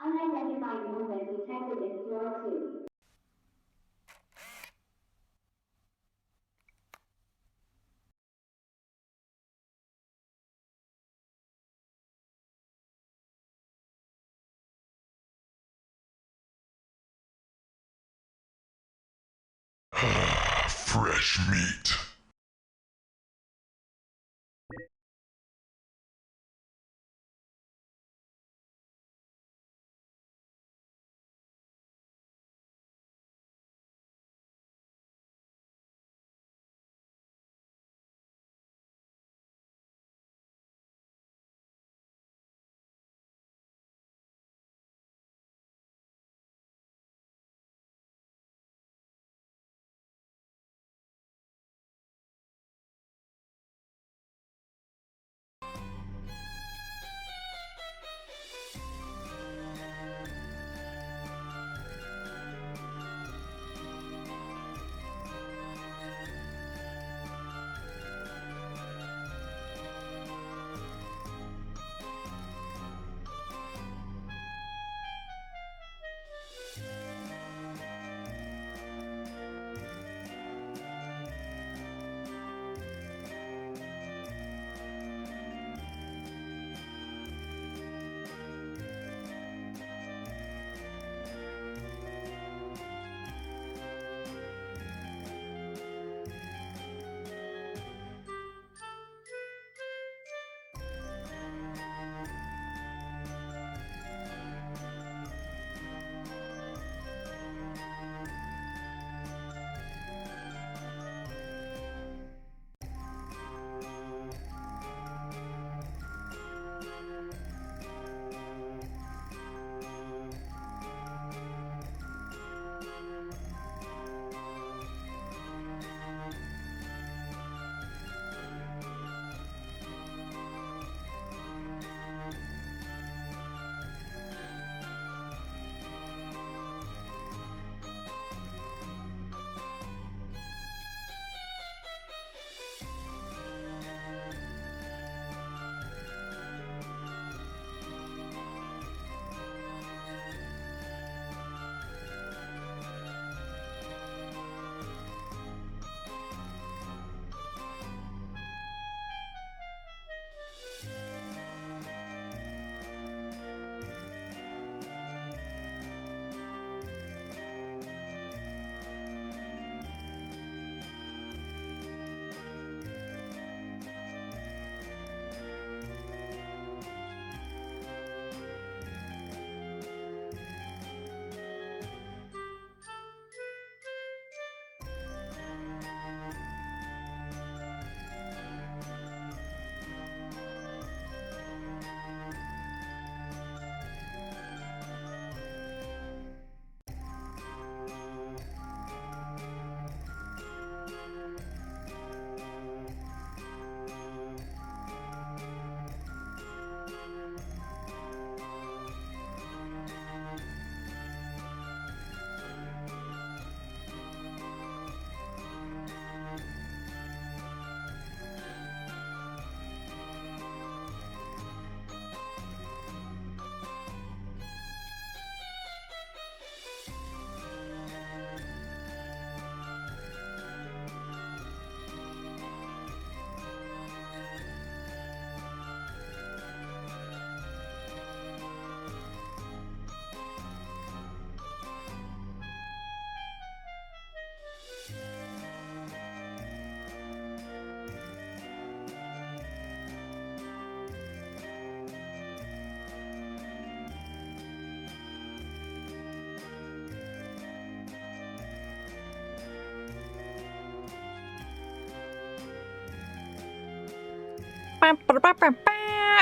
Unidentified movement detected in floor 2. Fresh meat.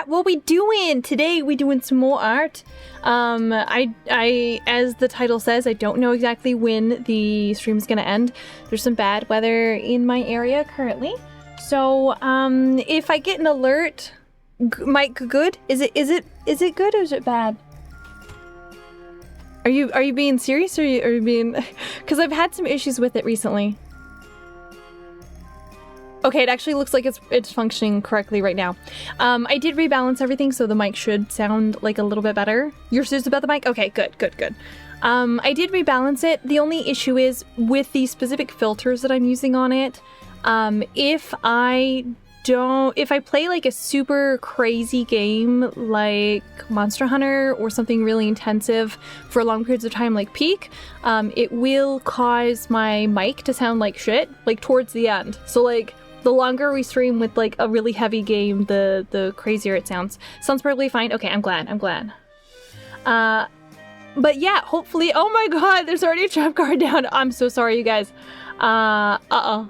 What we doing today? We doing some more art. I as the title says, I don't know exactly when the stream is gonna end. There's some bad weather in my area currently, so if I get an alert, good? Is it good or is it bad? Are you being serious or are you being? Because I've had some issues with it recently. Okay, it actually looks like it's functioning correctly right now. I did rebalance everything, so the mic should sound like a little bit better. You're serious about the mic? Okay, good. I did rebalance it. The only issue is with the specific filters that I'm using on it. If I play like a super crazy game like Monster Hunter or something really intensive for long periods of time like Peak, it will cause my mic to sound like shit, like towards the end. So like the longer we stream with like a really heavy game, the crazier it sounds. Sounds perfectly fine. Okay, I'm glad. But yeah, hopefully, oh my god, there's already a trap card down. I'm so sorry, you guys. Uh-oh.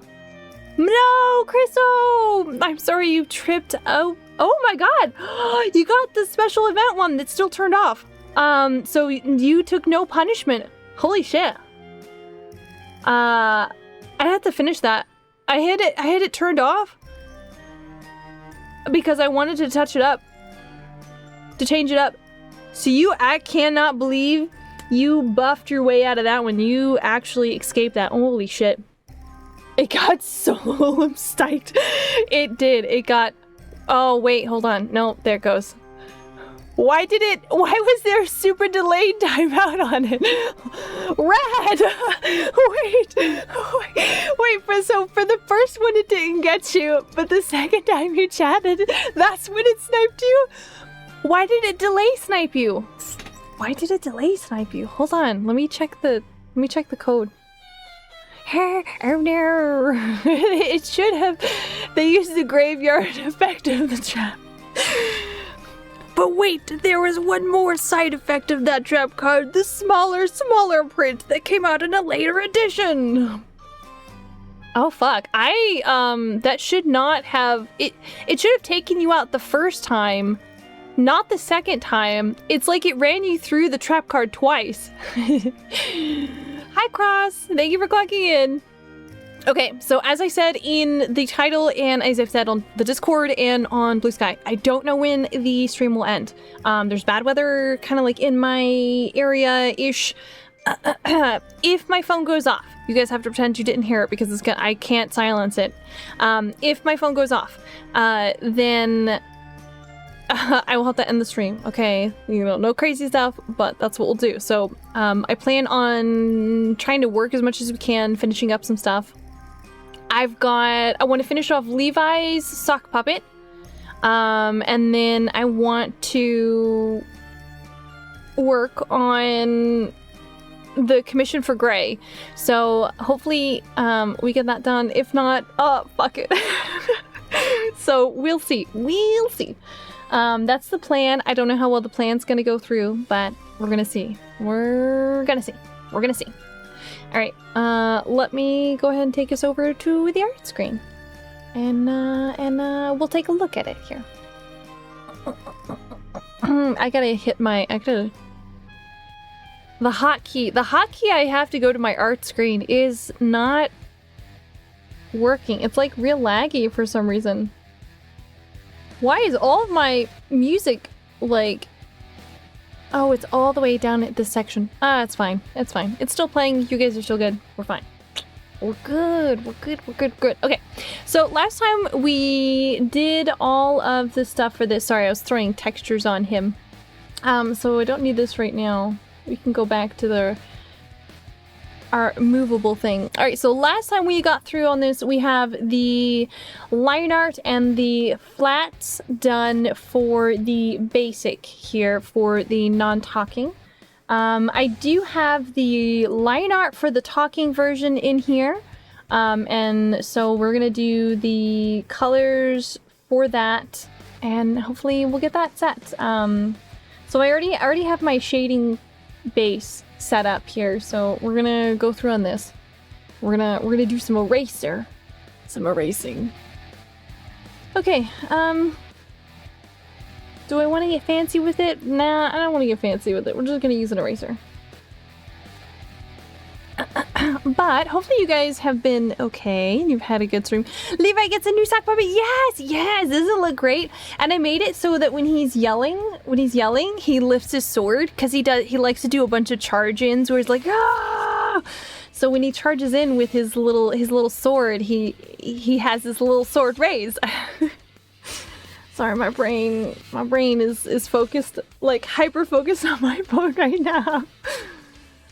No, Crystal! I'm sorry you tripped. Oh my god! You got the special event one that's still turned off. So you took no punishment. Holy shit. I had to finish that. I had it turned off because I wanted to touch it up, to change it up. So I cannot believe you buffed your way out of that one. You actually escaped that. Holy shit. It got so styked. It did. It got... Oh, wait, hold on. No, there it goes. Why was there a super delayed timeout on it? Rad! Wait, so for the first one it didn't get you, but the second time you chatted, that's when it sniped you? Why did it delay snipe you? Hold on, let me check the code. Oh no! It should have. They used the graveyard effect of the trap. But wait, there was one more side effect of that trap card, the smaller print that came out in a later edition. Oh fuck, that should not have, it should have taken you out the first time, not the second time. It's like it ran you through the trap card twice. Hi Cross, thank you for clocking in. Okay, so as I said in the title and as I've said on the Discord and on Blue Sky, I don't know when the stream will end. There's bad weather kind of like in my area-ish. If my phone goes off, you guys have to pretend you didn't hear it because I can't silence it. If my phone goes off, then I will have to end the stream, okay? You know, no crazy stuff, but that's what we'll do. So I plan on trying to work as much as we can, finishing up some stuff. I want to finish off Levi's sock puppet. And then I want to work on the commission for Gray. So hopefully we get that done. If not, fuck it. So we'll see. That's the plan. I don't know how well the plan's gonna go through, but we're gonna see. We're gonna see. All right, let me go ahead and take us over to the art screen, and we'll take a look at it here. I gotta hit the hotkey. The hotkey I have to go to my art screen is not working. It's like real laggy for some reason. Why is all of my music like... Oh, it's all the way down at this section. It's fine. It's fine. It's still playing. You guys are still good. We're fine. We're good. Okay, so last time we did all of the stuff for this. Sorry, I was throwing textures on him. So I don't need this right now. We can go back to our movable thing. All right, so last time we got through on this, we have the line art and the flats done for the basic here for the non-talking. I do have the line art for the talking version in here. And so we're gonna do the colors for that and hopefully we'll get that set. So I already have my shading base set up here, so we're gonna go through on this. We're gonna do some erasing. Okay, do I want to get fancy with it? Nah, I don't want to get fancy with it. We're just gonna use an eraser. But hopefully you guys have been okay. You've had a good stream. Levi gets a new sock puppet. Yes, doesn't it look great? And I made it so that when he's yelling, he lifts his sword because he likes to do a bunch of charge-ins where he's like, ah! So when he charges in with his little sword, he has his little sword raised. Sorry, my brain is focused, like hyper focused on my phone right now.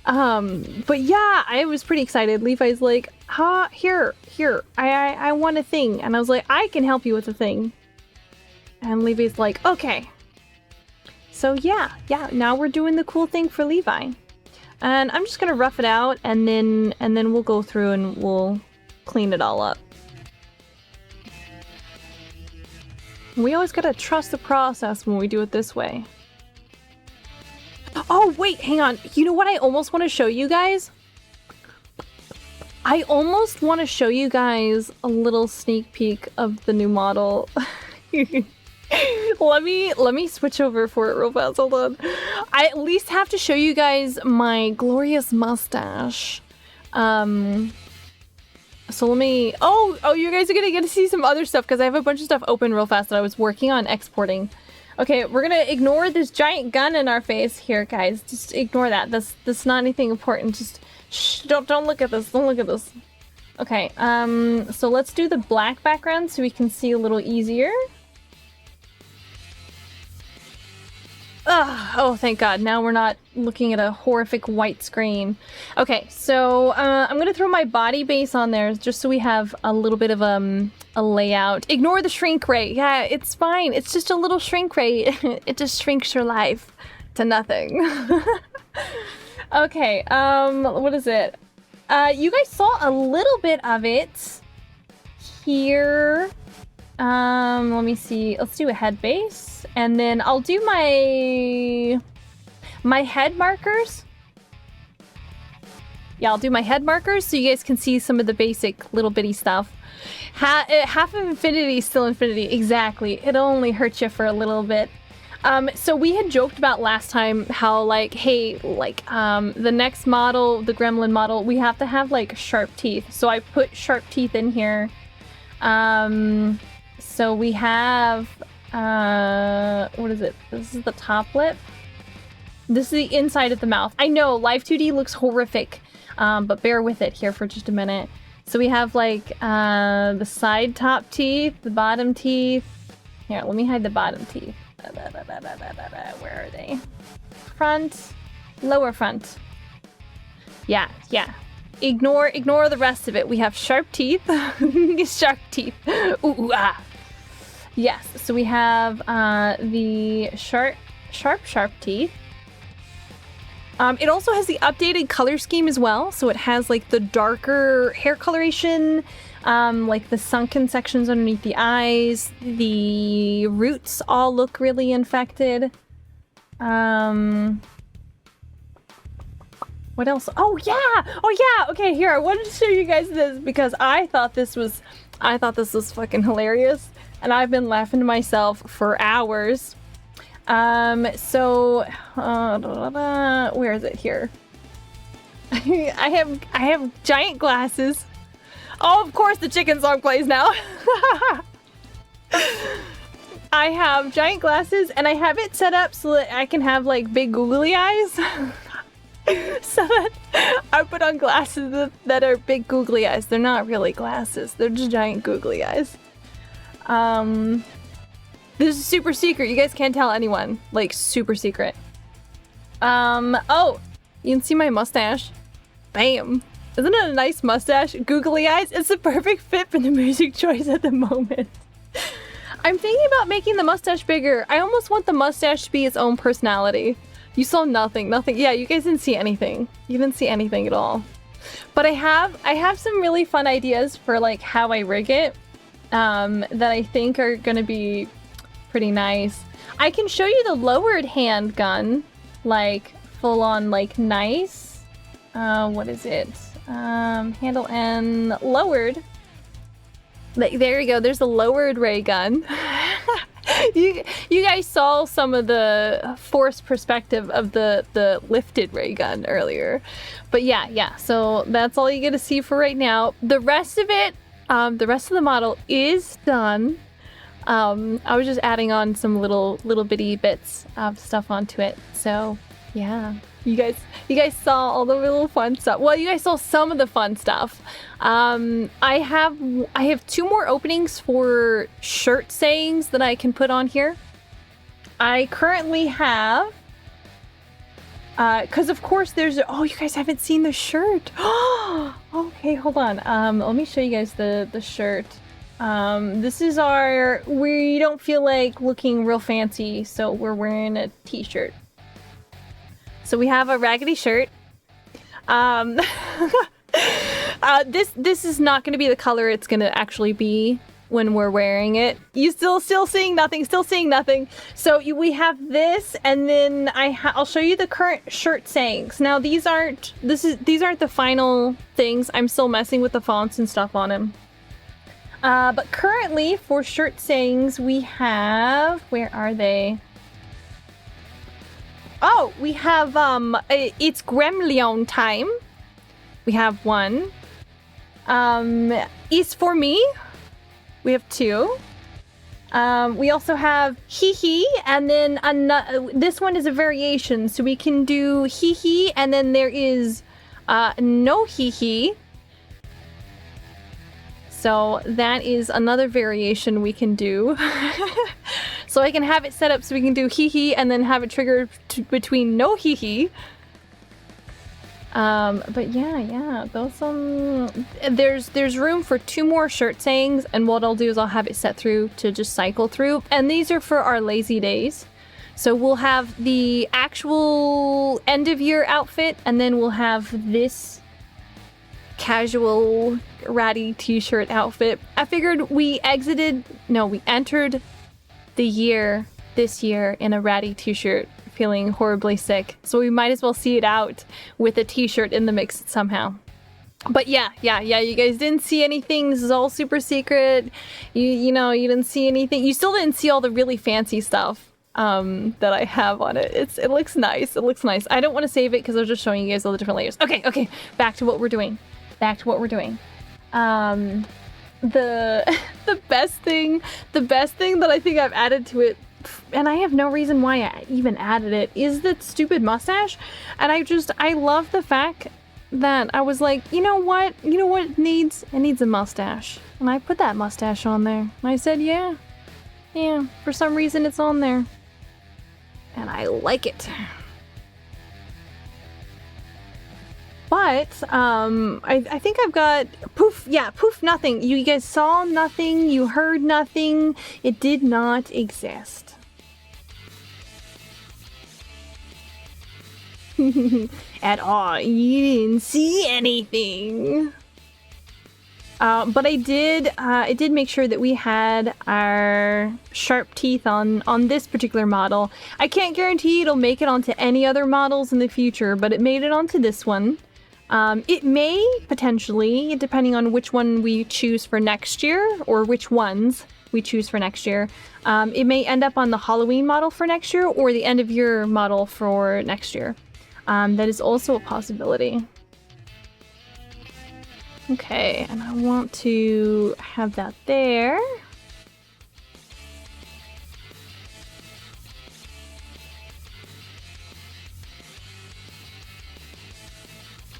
But yeah, I was pretty excited. Levi's like, here, I want a thing. And I was like, I can help you with the thing. And Levi's like, okay. So yeah, now we're doing the cool thing for Levi. And I'm just gonna rough it out and then we'll go through and we'll clean it all up. We always gotta trust the process when we do it this way. Oh, wait, hang on. You know what I almost want to show you guys? I almost want to show you guys a little sneak peek of the new model. Let me switch over for it real fast. Hold on. I at least have to show you guys my glorious mustache. So let me... Oh, you guys are gonna get to see some other stuff because I have a bunch of stuff open real fast that I was working on exporting. Okay, we're gonna ignore this giant gun in our face here, guys. Just ignore that. That's not anything important. Just shh, don't look at this. Don't look at this. Okay, so let's do the black background so we can see a little easier. Oh, thank God. Now we're not looking at a horrific white screen. Okay, so I'm gonna throw my body base on there just so we have a little bit of a layout. Ignore the shrink ray. Yeah, it's fine. It's just a little shrink ray. It just shrinks your life to nothing. Okay, what is it? You guys saw a little bit of it here. Let me see. Let's do a head base. And then I'll do my head markers. Yeah, I'll do my head markers so you guys can see some of the basic little bitty stuff. Half of infinity is still infinity. Exactly. It'll only hurt you for a little bit. So we had joked about last time how like, hey, like the next model, the gremlin model, we have to have like sharp teeth. So I put sharp teeth in here. So we have, what is it? This is the top lip. This is the inside of the mouth. I know, Live 2D looks horrific, but bear with it here for just a minute. So we have like the side top teeth, the bottom teeth. Here, let me hide the bottom teeth. Where are they? Front, lower front. Yeah. Ignore the rest of it. We have sharp teeth. Sharp teeth. Ooh, ah. Yes, so we have the sharp teeth. It also has the updated color scheme as well. So it has like the darker hair coloration, like the sunken sections underneath the eyes. The roots all look really infected. What else? Oh yeah! Okay, here, I wanted to show you guys this because I thought this was fucking hilarious. And I've been laughing to myself for hours. Where is it here? I have giant glasses. Oh, of course the chicken song plays now. I have giant glasses and I have it set up so that I can have like big googly eyes. So that I put on glasses that are big googly eyes. They're not really glasses. They're just giant googly eyes. This is super secret. You guys can't tell anyone. Like, super secret. Oh, you can see my mustache. Bam. Isn't it a nice mustache? Googly eyes. It's the perfect fit for the music choice at the moment. I'm thinking about making the mustache bigger. I almost want the mustache to be its own personality. You saw nothing. Yeah, you guys didn't see anything. You didn't see anything at all. But I have some really fun ideas for like how I rig it. That I think are gonna be pretty nice. I can show you the lowered handgun, like full on, like nice. What is it? Handle N lowered. Like, there you go. There's a lowered ray gun. You guys saw some of the forced perspective of the lifted ray gun earlier, but yeah. So that's all you get to see for right now. The rest of it. The rest of the model is done. I was just adding on some little bitty bits of stuff onto it. So Yeah. You guys saw all the little fun stuff. Well, you guys saw some of the fun stuff. I have 2 more openings for shirt sayings that I can put on here. I currently have, because of course there's, oh, you guys haven't seen the shirt. Okay, hold on. Let me show you guys the shirt. This is we don't feel like looking real fancy, so we're wearing a t-shirt. So we have a raggedy shirt. This is not going to be the color it's going to actually be when we're wearing it. You still seeing nothing, So we have this, and then I'll show you the current shirt sayings. Now these aren't the final things. I'm still messing with the fonts and stuff on them. But currently for shirt sayings we have, where are they? Oh, we have, it's Gremlin time. We have 1. Is for me. We have 2. We also have hee hee, and then this one is a variation. So we can do hee hee, and then there is, no hee hee. So that is another variation we can do. So I can have it set up so we can do hee hee and then have it triggered between no hee hee. But yeah, those there's room for 2 more shirt sayings, and what I'll do is I'll have it set through to just cycle through. And these are for our lazy days. So we'll have the actual end of year outfit, and then we'll have this casual ratty t-shirt outfit. I figured we entered this year in a ratty t-shirt, feeling horribly sick, so we might as well see it out with a t-shirt in the mix somehow. But yeah, you guys didn't see anything. This is all super secret. You didn't see anything. You still didn't see all the really fancy stuff that I have on it. It looks nice. I don't want to save it because I was just showing you guys all the different layers. Okay, back to what we're doing. The best thing that I think I've added to it, and I have no reason why I even added it, is that stupid mustache. And I love the fact that I was like, you know what it needs? It needs a mustache. And I put that mustache on there. And I said, yeah, for some reason it's on there. And I like it. But, I think I've got poof, nothing. You guys saw nothing, you heard nothing. It did not exist. At all. You didn't see anything. But I did make sure that we had our sharp teeth on this particular model. I can't guarantee it'll make it onto any other models in the future, but it made it onto this one. It may potentially, depending on which one we choose for next year, or which ones we choose for next year, it may end up on the Halloween model for next year or the end of year model for next year. That is also a possibility. Okay, and I want to have that there.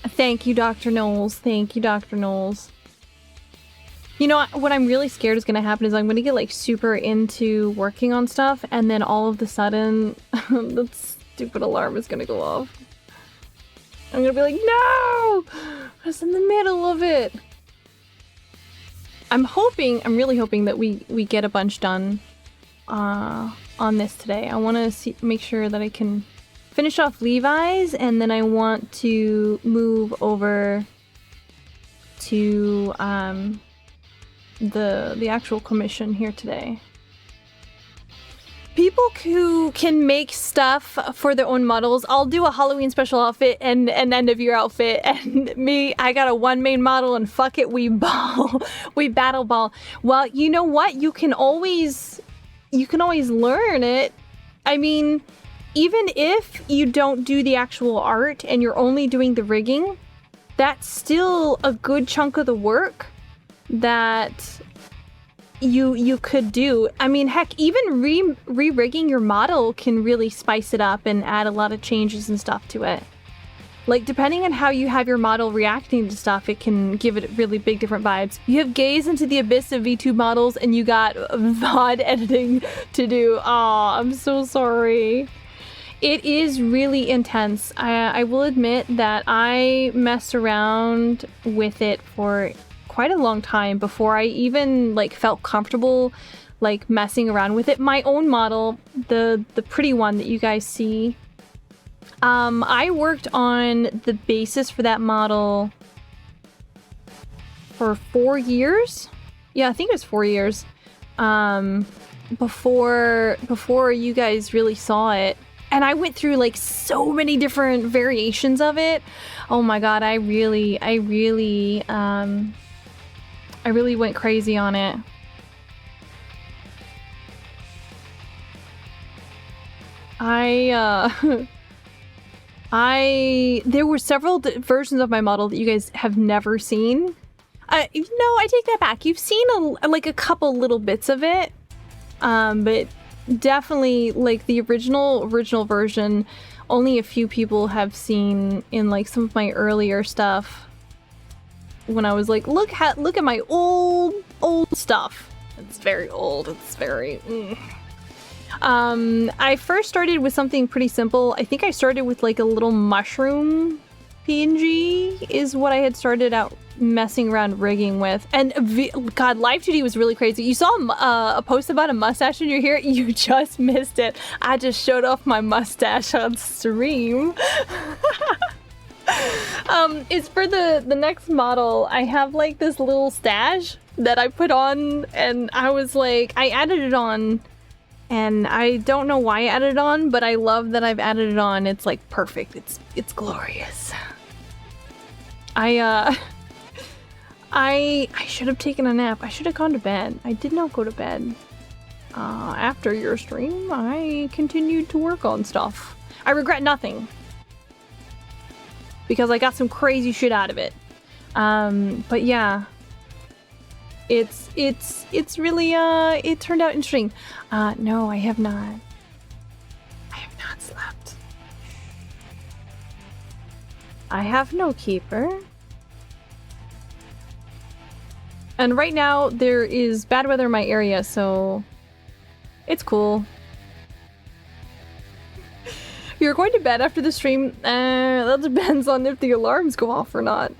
Thank you, Dr. Knowles. You know what I'm really scared is going to happen is I'm going to get like super into working on stuff, and then all of a sudden that stupid alarm is going to go off. I'm going to be like, no! I was in the middle of it. I'm really hoping that we get a bunch done on this today. I want to make sure that I can finish off Levi's, and then I want to move over to the actual commission here today. People who can make stuff for their own models, I'll do a Halloween special outfit and an end of year outfit, and I got a 1 main model, and fuck it, we battle ball. Well, you know what? You can always learn it. I mean, even if you don't do the actual art and you're only doing the rigging, that's still a good chunk of the work that you could do. I mean, heck, even re-rigging your model can really spice it up and add a lot of changes and stuff to it. Like, depending on how you have your model reacting to stuff, it can give it really big different vibes. You have gaze into the abyss of VTube models, and you got VOD editing to do. Aw, I'm so sorry. It is really intense. I will admit that I messed around with it for quite a long time before I even like felt comfortable like messing around with it. My own model, the pretty one that you guys see, I worked on the basis for that model for 4 years. Yeah, I think it was 4 years. Before you guys really saw it. And I went through like so many different variations of it. Oh my god, I really went crazy on it. There were several versions of my model that you guys have never seen. No, I take that back. You've seen a couple little bits of it, but definitely like the original version. Only a few people have seen in like some of my earlier stuff. When I was like, look at my old stuff. It's very old. It's very. I first started with something pretty simple. I think I started with like a little mushroom PNG is what I had started out messing around rigging with. And God, Live 2D was really crazy. You saw a post about a mustache in your hair. You just missed it. I just showed off my mustache on stream. It's for the next model. I have like this little stash that I put on, and I was like, I added it on. And I don't know why I added it on, but I love that I've added it on. It's like perfect. It's glorious. I should have taken a nap. I should have gone to bed. I did not go to bed. After your stream, I continued to work on stuff. I regret nothing. Because I got some crazy shit out of it. But yeah. It's really, it turned out interesting. No, I have not. I have not slept. I have no keeper. And right now, there is bad weather in my area, so it's cool. You're going to bed after the stream? That depends on if the alarms go off or not.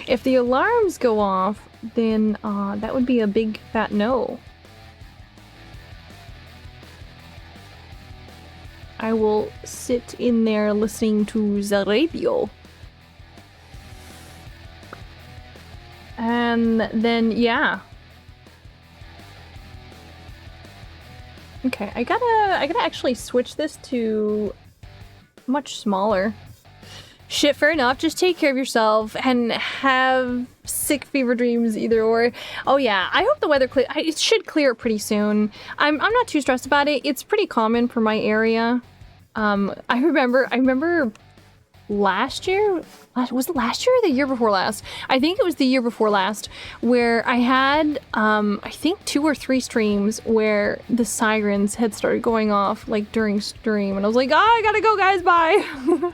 If the alarms go off, then that would be a big fat no. I will sit in there listening to the radio. And then, yeah. Okay, I gotta actually switch this to much smaller. Shit, fair enough. Just take care of yourself and have sick fever dreams either or. Oh yeah, I hope the weather it should clear pretty soon. I'm not too stressed about it. It's pretty common for my area. I remember last year, was it last year or the year before last? I think it was the year before last, where I had I think 2 or 3 streams where the sirens had started going off like during stream, and I was like, I gotta go, guys, bye.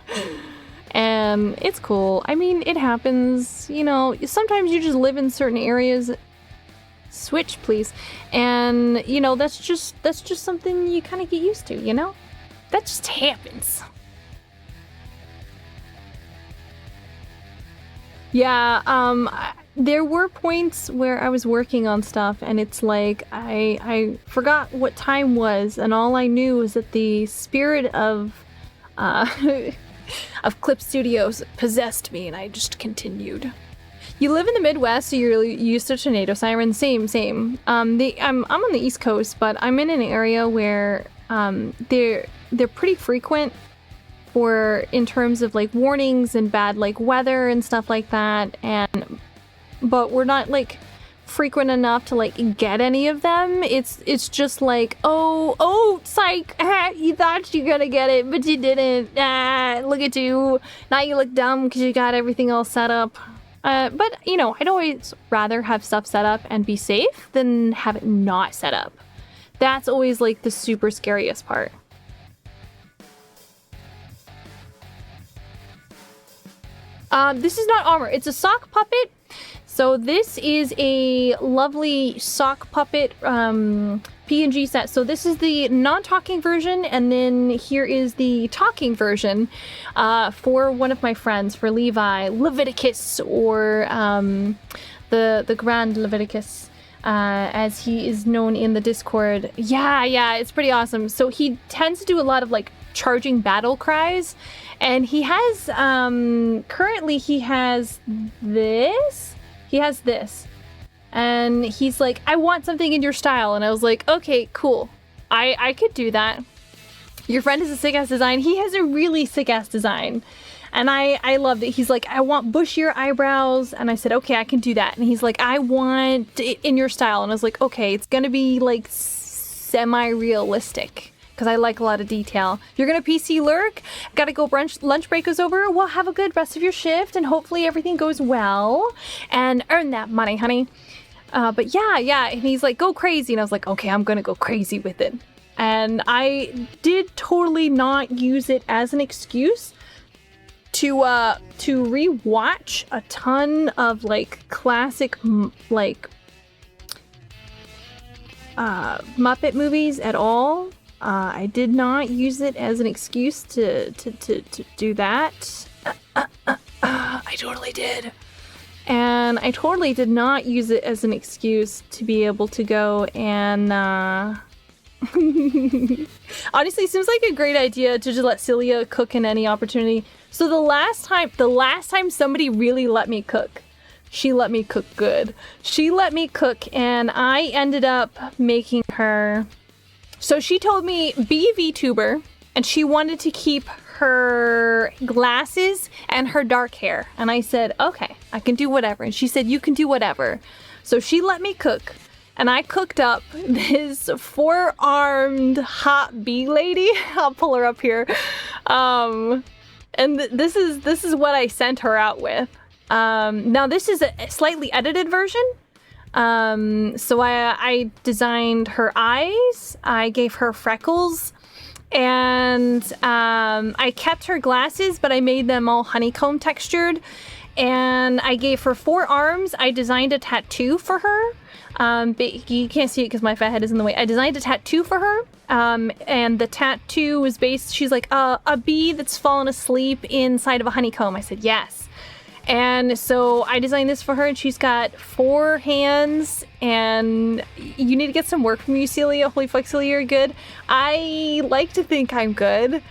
And it's cool. I mean, it happens, you know, sometimes you just live in certain areas. Switch, please. And, you know, that's just something you kind of get used to, you know? That just happens. Yeah, there were points where I was working on stuff and it's like I forgot what time was, and all I knew was that the spirit of of Clip Studios possessed me, and I just continued. You live in the Midwest, so you're used to tornado sirens. Same. I'm on the East Coast, but I'm in an area where they're pretty frequent in terms of like warnings and bad like weather and stuff like that. But we're not like frequent enough to like get any of them. It's just like, oh psych, you thought you were gonna get it but you didn't. Look at you, now you look dumb because you got everything all set up. But, you know, I'd always rather have stuff set up and be safe than have it not set up. That's always, like, the super scariest part. This is not armor. It's a sock puppet. So this is a lovely sock puppet PNG set. So this is the non-talking version, and then here is the talking version for one of my friends, for Levi, Leviticus, or the Grand Leviticus, as he is known in the Discord. Yeah, it's pretty awesome. So he tends to do a lot of like charging battle cries, and he has currently he has this. He has this. And he's like, I want something in your style. And I was like, okay, cool. I could do that. Your friend has a sick ass design. He has a really sick ass design. And I loved it. He's like, I want bushier eyebrows. And I said, okay, I can do that. And he's like, I want it in your style. And I was like, okay, it's gonna be like semi-realistic, because I like a lot of detail. You're gonna PC lurk? Gotta go lunch break is over? Well, have a good rest of your shift, and hopefully everything goes well. And earn that money, honey. But yeah, and he's like, go crazy. And I was like, okay, I'm gonna go crazy with it. And I did totally not use it as an excuse to rewatch a ton of like classic like Muppet movies at all. I did not use it as an excuse to do that. I totally did. And I totally did not use it as an excuse to be able to go and honestly, seems like a great idea to just let Celia cook in any opportunity. So the last time somebody really let me cook, she let me cook good. She let me cook, and I ended up making her. So she told me, be a VTuber, and she wanted to keep her glasses and her dark hair. And I said, okay, I can do whatever. And she said, you can do whatever. So she let me cook, and I cooked up this 4-armed hot bee lady. I'll pull her up here. And this is what I sent her out with. Now this is a slightly edited version. So I designed her eyes, I gave her freckles, and I kept her glasses, but I made them all honeycomb textured, and I gave her 4 arms. I designed a tattoo for her. But you can't see it because my fat head is in the way. I designed a tattoo for her, and the tattoo was based, she's like, a bee that's fallen asleep inside of a honeycomb. I said, yes. And so I designed this for her, and she's got 4 hands, and you need to get some work from you, Celia. Holy fuck, Celia, you're good. I like to think I'm good.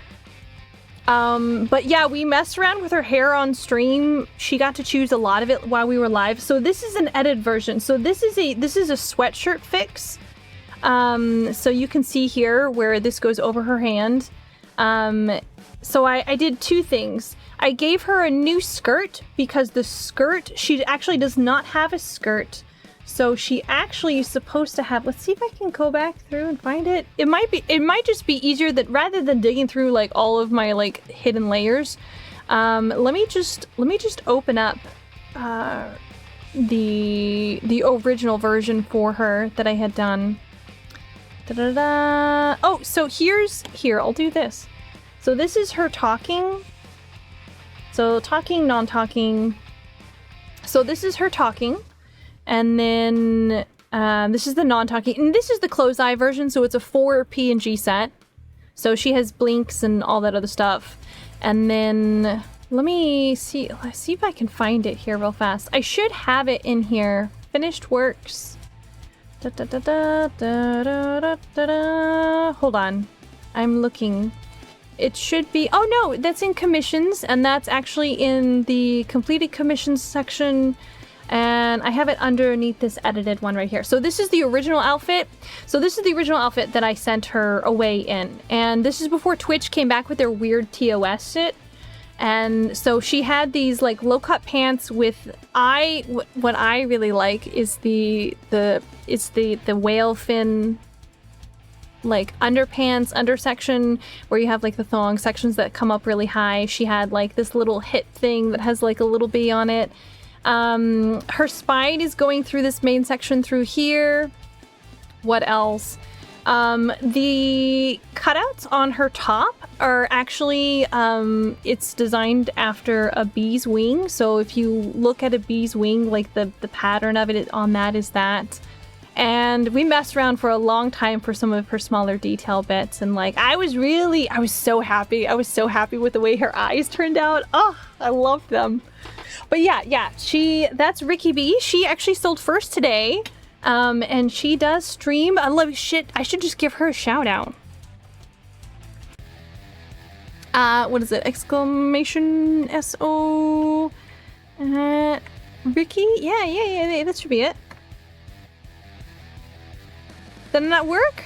But yeah, we messed around with her hair on stream. She got to choose a lot of it while we were live. So this is an edited version. So this is a sweatshirt fix. So you can see here where this goes over her hand. So I did 2 things. I gave her a new skirt because the skirt, she actually does not have a skirt. So she actually is supposed to have, let's see if I can go back through and find it. It might just be easier that rather than digging through like all of my like hidden layers, let me just open up the original version for her that I had done. Da-da-da. Oh, so here, I'll do this. So this is her talking. So talking, non-talking. So this is her talking. And then this is the non-talking. And this is the closed eye version. So it's a 4 PNG set. So she has blinks and all that other stuff. And then let's see if I can find it here real fast. I should have it in here. Finished works. Da, da, da, da, da, da, da, da, da. Hold on. I'm looking. It should be, oh no, that's in commissions, and that's actually in the completed commissions section, and I have it underneath this edited one right here. So this is the original outfit. So this is the original outfit that I sent her away in, and this is before Twitch came back with their weird TOS shit. And so she had these like low-cut pants with what I really like is the whale fin like underpants undersection where you have like the thong sections that come up really high. She had like this little hip thing that has like a little bee on it. Her spine is going through this main section through here. What else? The cutouts on her top are actually, it's designed after a bee's wing. So if you look at a bee's wing, like the pattern of it on that is that. And we messed around for a long time for some of her smaller detail bits. And like, I was so happy. I was so happy with the way her eyes turned out. Oh, I loved them. But yeah, that's Ricky B. She actually sold first today. And she does stream. I love shit. I should just give her a shout out. What is it? Exclamation SO. Ricky? Yeah, that should be it. Did that work?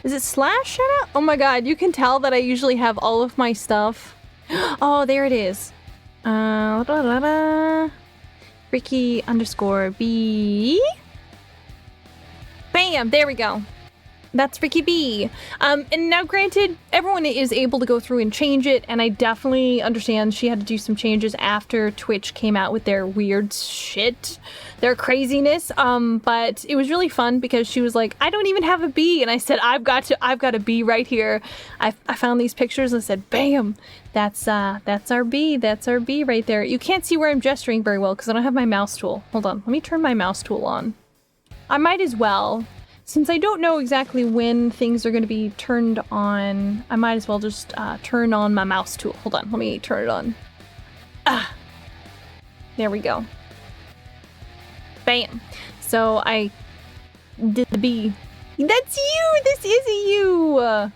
Is it slash shout out? Oh my god, you can tell that I usually have all of my stuff. Oh, there it is. Ricky _ B. Bam, there we go. That's Ricky B. And now granted, everyone is able to go through and change it, and I definitely understand she had to do some changes after Twitch came out with their weird shit, their craziness. But it was really fun because she was like, I don't even have a B, and I said, I've got a B right here. I found these pictures and said, bam, that's our B. That's our B right there. You can't see where I'm gesturing very well because I don't have my mouse tool. Hold on, let me turn my mouse tool on. I might as well. Since I don't know exactly when things are going to be turned on, I might as well just turn on my mouse tool. Hold on, let me turn it on. There we go. Bam. So I did the B. That's you! This is you! Oh,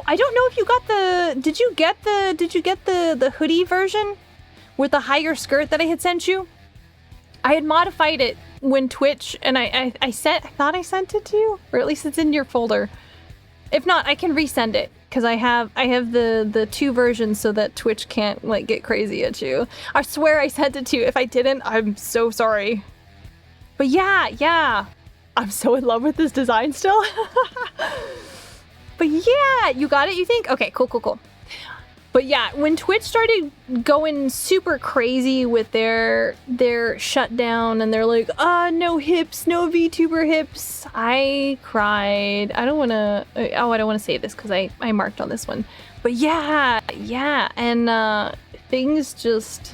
I don't know if you got the... Did you get the hoodie version? With the higher skirt that I had sent you? I had modified it when Twitch, and I thought I sent it to you, or at least it's in your folder. If not, I can resend it because I have the two versions so that Twitch can't like get crazy at you. I swear I sent it to you. If I didn't, I'm so sorry. But yeah, I'm so in love with this design still. But yeah, you got it. You think? Okay, cool. But yeah, when Twitch started going super crazy with their shutdown and they're like, no hips, no VTuber hips, I cried. I don't want to say this because I marked on this one. But yeah, and things just...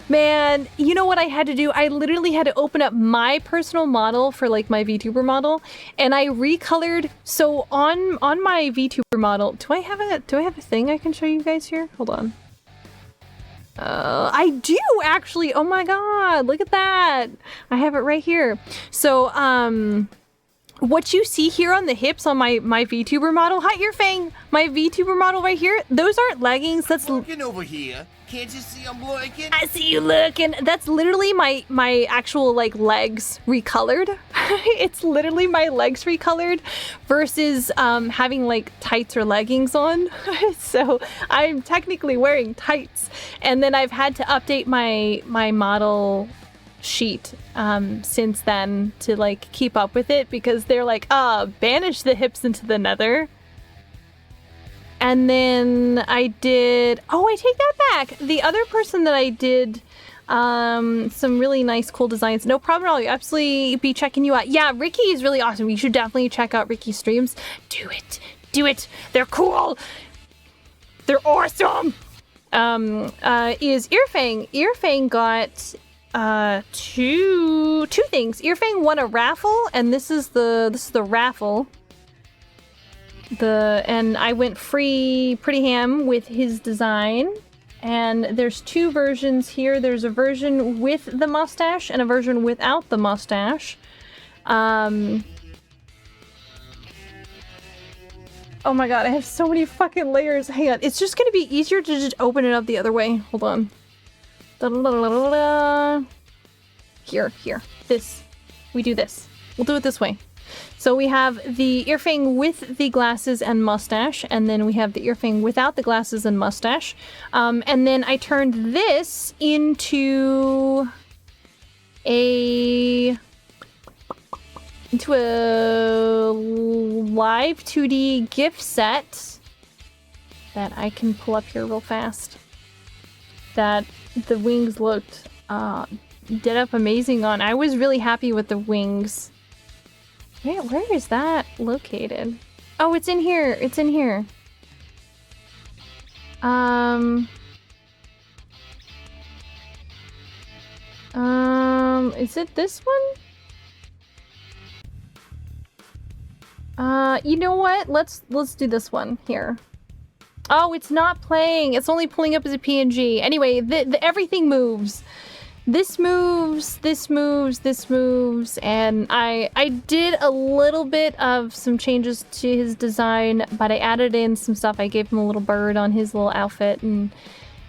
Man, you know what I had to do? I literally had to open up my personal model for like my VTuber model, and I recolored. So on my VTuber model, do I have a thing I can show you guys here? Hold on. I do actually. Oh my god, look at that. I have it right here. So what you see here on the hips on my VTuber model, hi Earfang, my VTuber model right here, those aren't leggings. That's looking over here. Can't you see I'm looking? I see you looking. That's literally my actual like legs recolored. It's literally my legs recolored versus having like tights or leggings on. So I'm technically wearing tights, and then I've had to update my model sheet since then to like keep up with it because they're like, banish the hips into the nether. And then I did... Oh, I take that back. The other person that I did some really nice, cool designs. No problem at all. You absolutely be checking you out. Yeah, Ricky is really awesome. You should definitely check out Ricky's streams. Do it. They're cool. They're awesome. Is Earfang. Earfang got two things. Earfang won a raffle, and this is the raffle. And I went free pretty ham with his design, and there's two versions here. There's a version with the mustache and a version without the mustache. Oh my god, I have so many fucking layers. Hang on, it's just gonna be easier to just open it up the other way. Hold on. Here. We do this. We'll do it this way. So we have the Earfang with the glasses and mustache, and then we have the Earfang without the glasses and mustache. And then I turned this into a live 2D gift set that I can pull up here real fast. That the wings looked did up amazing on. I was really happy with the wings. Where is that located? Oh, it's in here. It's in here. Is it this one? You know what? Let's do this one here. Oh, it's not playing. It's only pulling up as a PNG. Anyway, the everything moves. This moves, this moves, this moves, and I did a little bit of some changes to his design, but I added in some stuff. I gave him a little bird on his little outfit and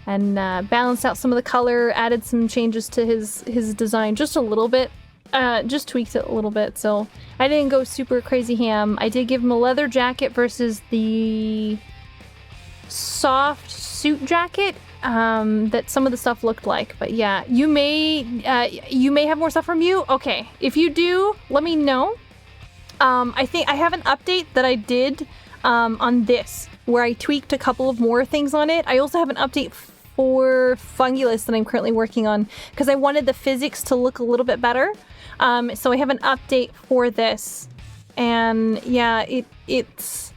balanced out some of the color, added some changes to his design just a little bit, just tweaked it a little bit. So I didn't go super crazy ham. I did give him a leather jacket versus the soft suit jacket that some of the stuff looked like. But yeah, you may have more stuff from you. Okay, if you do, let me know. I think I have an update that I did on this where I tweaked a couple of more things on it. I also have an update for Fungulus that I'm currently working on because I wanted the physics to look a little bit better. So I have an update for this, and yeah, it's.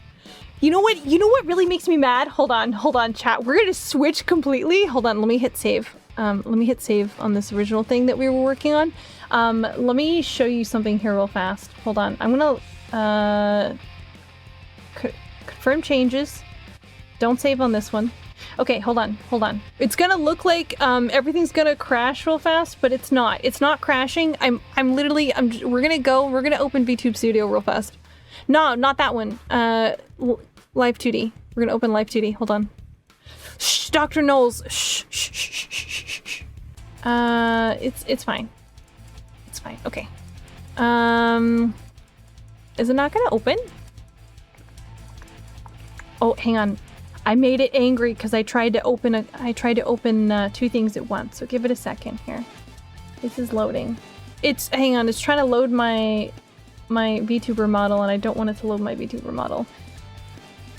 You know what really makes me mad? Hold on, chat. We're gonna switch completely. Hold on, let me hit save. Let me hit save on this original thing that we were working on. Let me show you something here real fast. Hold on, I'm gonna confirm changes. Don't save on this one. Okay, hold on. It's gonna look like everything's gonna crash real fast, but it's not. It's not crashing. We're gonna open VTube Studio real fast. No, not that one. Live 2D. We're gonna open Live 2D. Hold on. Shh, Dr. Knowles. Shh. It's fine. It's fine. Okay. Is it not gonna open? Oh, hang on. I made it angry because I tried to open two things at once. So give it a second here. This is loading. Hang on. It's trying to load my VTuber model, and I don't want it to load my VTuber model.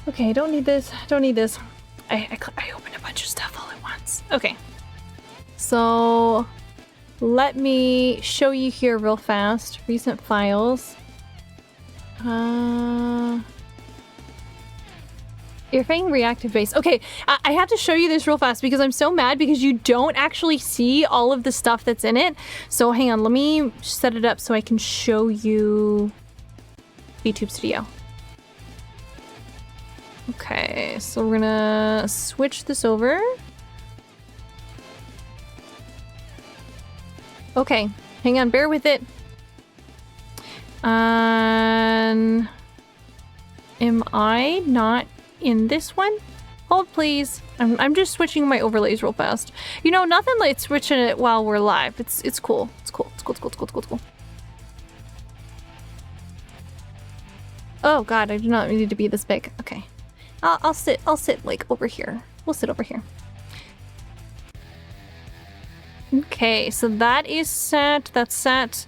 Okay, I don't need this. I opened a bunch of stuff all at once. Okay. So let me show you here real fast. Recent files. Earfang reactive base. Okay, I have to show you this real fast because I'm so mad because you don't actually see all of the stuff that's in it. So hang on, let me set it up so I can show you VTube Studio. Okay, so we're gonna switch this over. Okay, hang on, bear with it. Am I not in this one? Hold please. I'm just switching my overlays real fast. You know, nothing like switching it while we're live. It's cool. It's cool. Oh god, I do not need to be this big. Okay. I'll sit like over here. We'll sit over here. Okay, so that is set. That's set.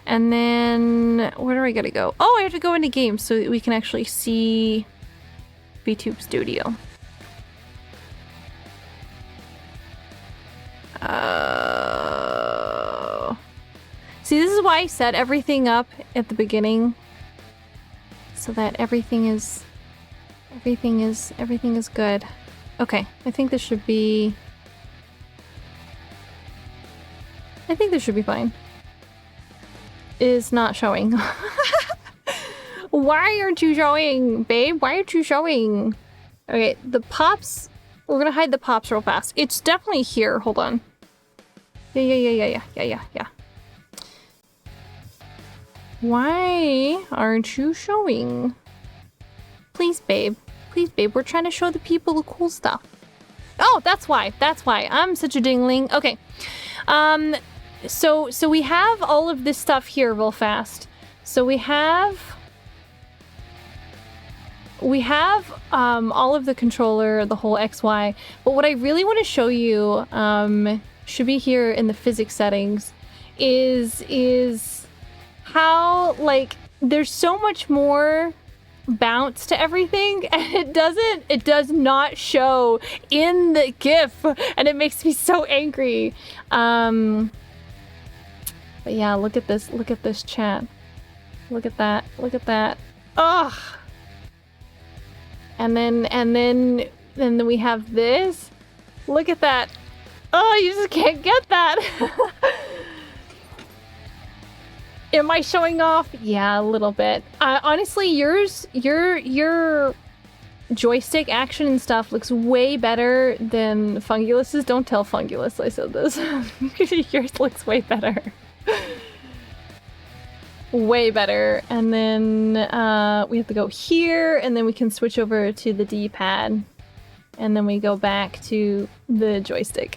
And then where do I gotta go? Oh, I have to go into games so that we can actually see VTube Studio. See, this is why I set everything up at the beginning, so that everything is good. Okay, I think this should be fine. Is not showing. Why aren't you showing, babe? Why aren't you showing? Okay, the pops. We're gonna hide the pops real fast. It's definitely here. Hold on. Yeah. Why aren't you showing? Please, babe. We're trying to show the people the cool stuff. Oh, that's why. I'm such a dingling. Okay. So we have all of this stuff here real fast. So we have all of the controller, the whole XY. But what I really want to show you should be here in the physics settings is how, like, there's so much more bounce to everything, and it does not show in the GIF, and it makes me so angry. But yeah, look at this chat. Look at that. Ugh. And then we have this. Look at that. Oh, you just can't get that. Am I showing off? Yeah, a little bit. Honestly, your joystick action and stuff looks way better than Fungulus's. Don't tell Fungulus I said this. Yours looks way better. Way better. And then we have to go here, and then we can switch over to the D-pad. And then we go back to the joystick.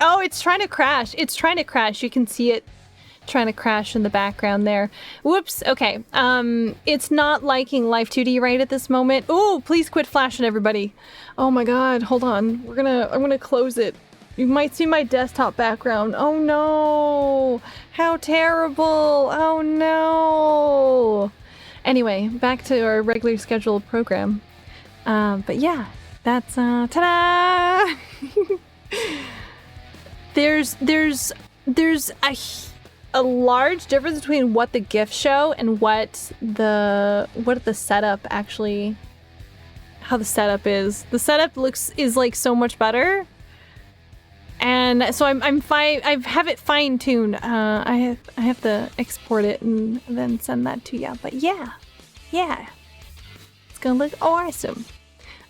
Oh, it's trying to crash. It's trying to crash. You can see it trying to crash in the background there. Whoops. Okay. It's not liking Live 2D right at this moment. Oh, please quit flashing, everybody. Oh my god. Hold on. I'm gonna close it. You might see my desktop background. Oh no. How terrible. Oh no. Anyway, back to our regularly scheduled program. But yeah, that's ta-da! There's a large difference between what the GIFs show and what the setup actually, how the setup is. The setup is like so much better, and so I'm fine. I have it fine tuned. I have to export it and then send that to you. But yeah, it's gonna look awesome.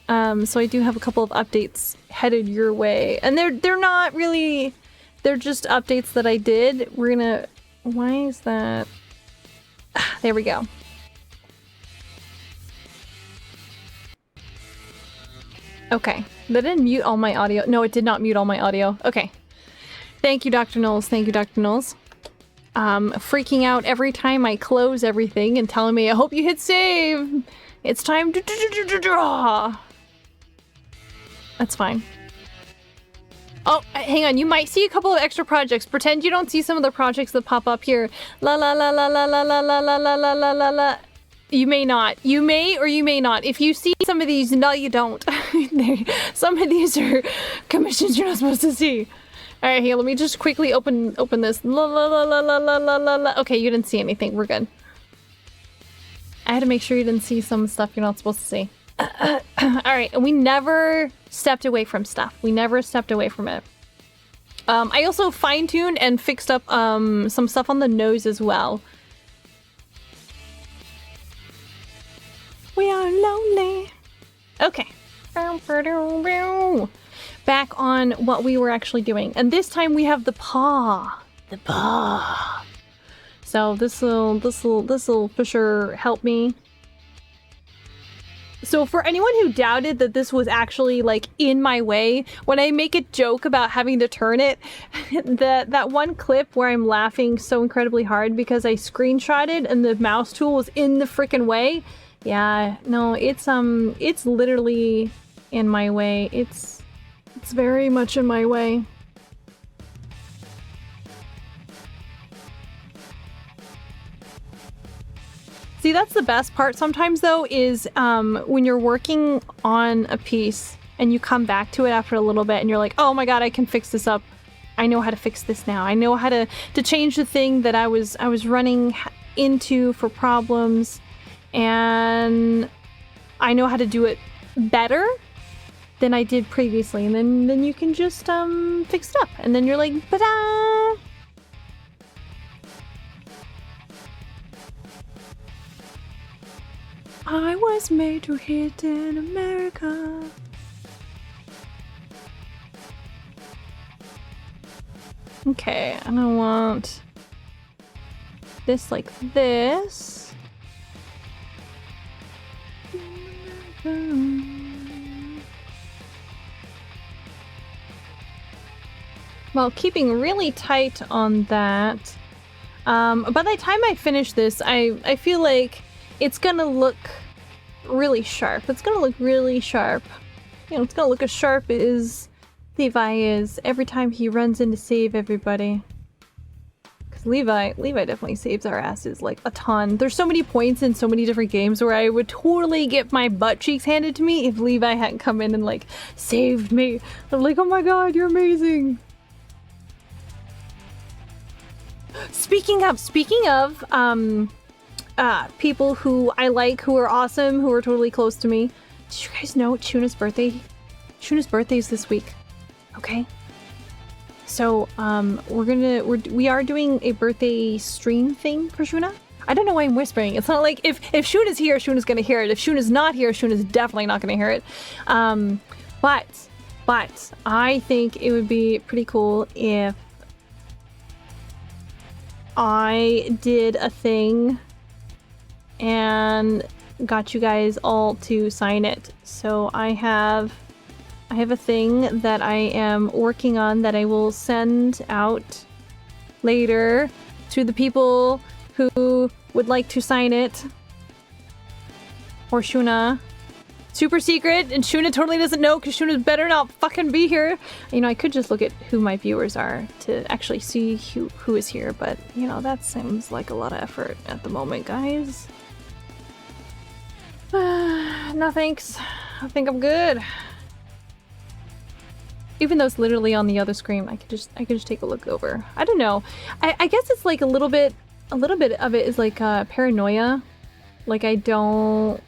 So I do have a couple of updates headed your way, and they're not really. They're just updates that I did. We're gonna... Why is that? There we go. Okay. That didn't mute all my audio. No, it did not mute all my audio. Okay. Thank you, Dr. Knowles. Thank you, Dr. Knowles. Freaking out every time I close everything and telling me, I hope you hit save. It's time to draw. That's fine. Oh, hang on. You might see a couple of extra projects. Pretend you don't see some of the projects that pop up here. La la la la la la la la la la la la la la. You may not. You may or you may not. If you see some of these, no, you don't. Some of these are commissions you're not supposed to see. All right, here. Let me just quickly open this. La la la la la la la la la. Okay, you didn't see anything. We're good. I had to make sure you didn't see some stuff you're not supposed to see. All right, and we never stepped away from stuff. We never stepped away from it. I also fine-tuned and fixed up some stuff on the nose as well. We are lonely. Okay. Back on what we were actually doing. And this time we have the paw. The paw. So this'll for sure help me. So for anyone who doubted that this was actually like in my way, when I make a joke about having to turn it, that one clip where I'm laughing so incredibly hard because I screenshotted and the mouse tool was in the freaking way. Yeah, no, it's literally in my way. It's very much in my way. See, that's the best part sometimes, though, is when you're working on a piece and you come back to it after a little bit and you're like, oh my god, I can fix this up. I know how to fix this now. I know how to change the thing that I was running into for problems, and I know how to do it better than I did previously. And then you can just fix it up. And then you're like, ta-da! I was made to hit in America. Okay, and I want this like this. Well, keeping really tight on that. By the time I finish this, I feel like it's gonna look really sharp. It's gonna look really sharp. You know, it's gonna look as sharp as Levi is every time he runs in to save everybody. Levi definitely saves our asses like a ton. There's so many points in so many different games where I would totally get my butt cheeks handed to me if Levi hadn't come in and like saved me. I'm like, oh my god, you're amazing. Speaking of people who I like, who are awesome, who are totally close to me. Did you guys know it's Shuna's birthday? Shuna's birthday is this week. Okay. So, we are doing a birthday stream thing for Shuna. I don't know why I'm whispering. It's not like if Shuna's here, Shuna's gonna hear it. If Shuna's not here, Shuna's definitely not gonna hear it. But I think it would be pretty cool if I did a thing and got you guys all to sign it. So I have a thing that I am working on that I will send out later to the people who would like to sign it. Or Shuna. Super secret, and Shuna totally doesn't know because Shuna better not fucking be here. You know, I could just look at who my viewers are to actually see who is here, but you know, that seems like a lot of effort at the moment, guys. No thanks. I think I'm good. Even though it's literally on the other screen, I could just take a look over. I don't know. I guess it's like a little bit of it is like paranoia. Like I don't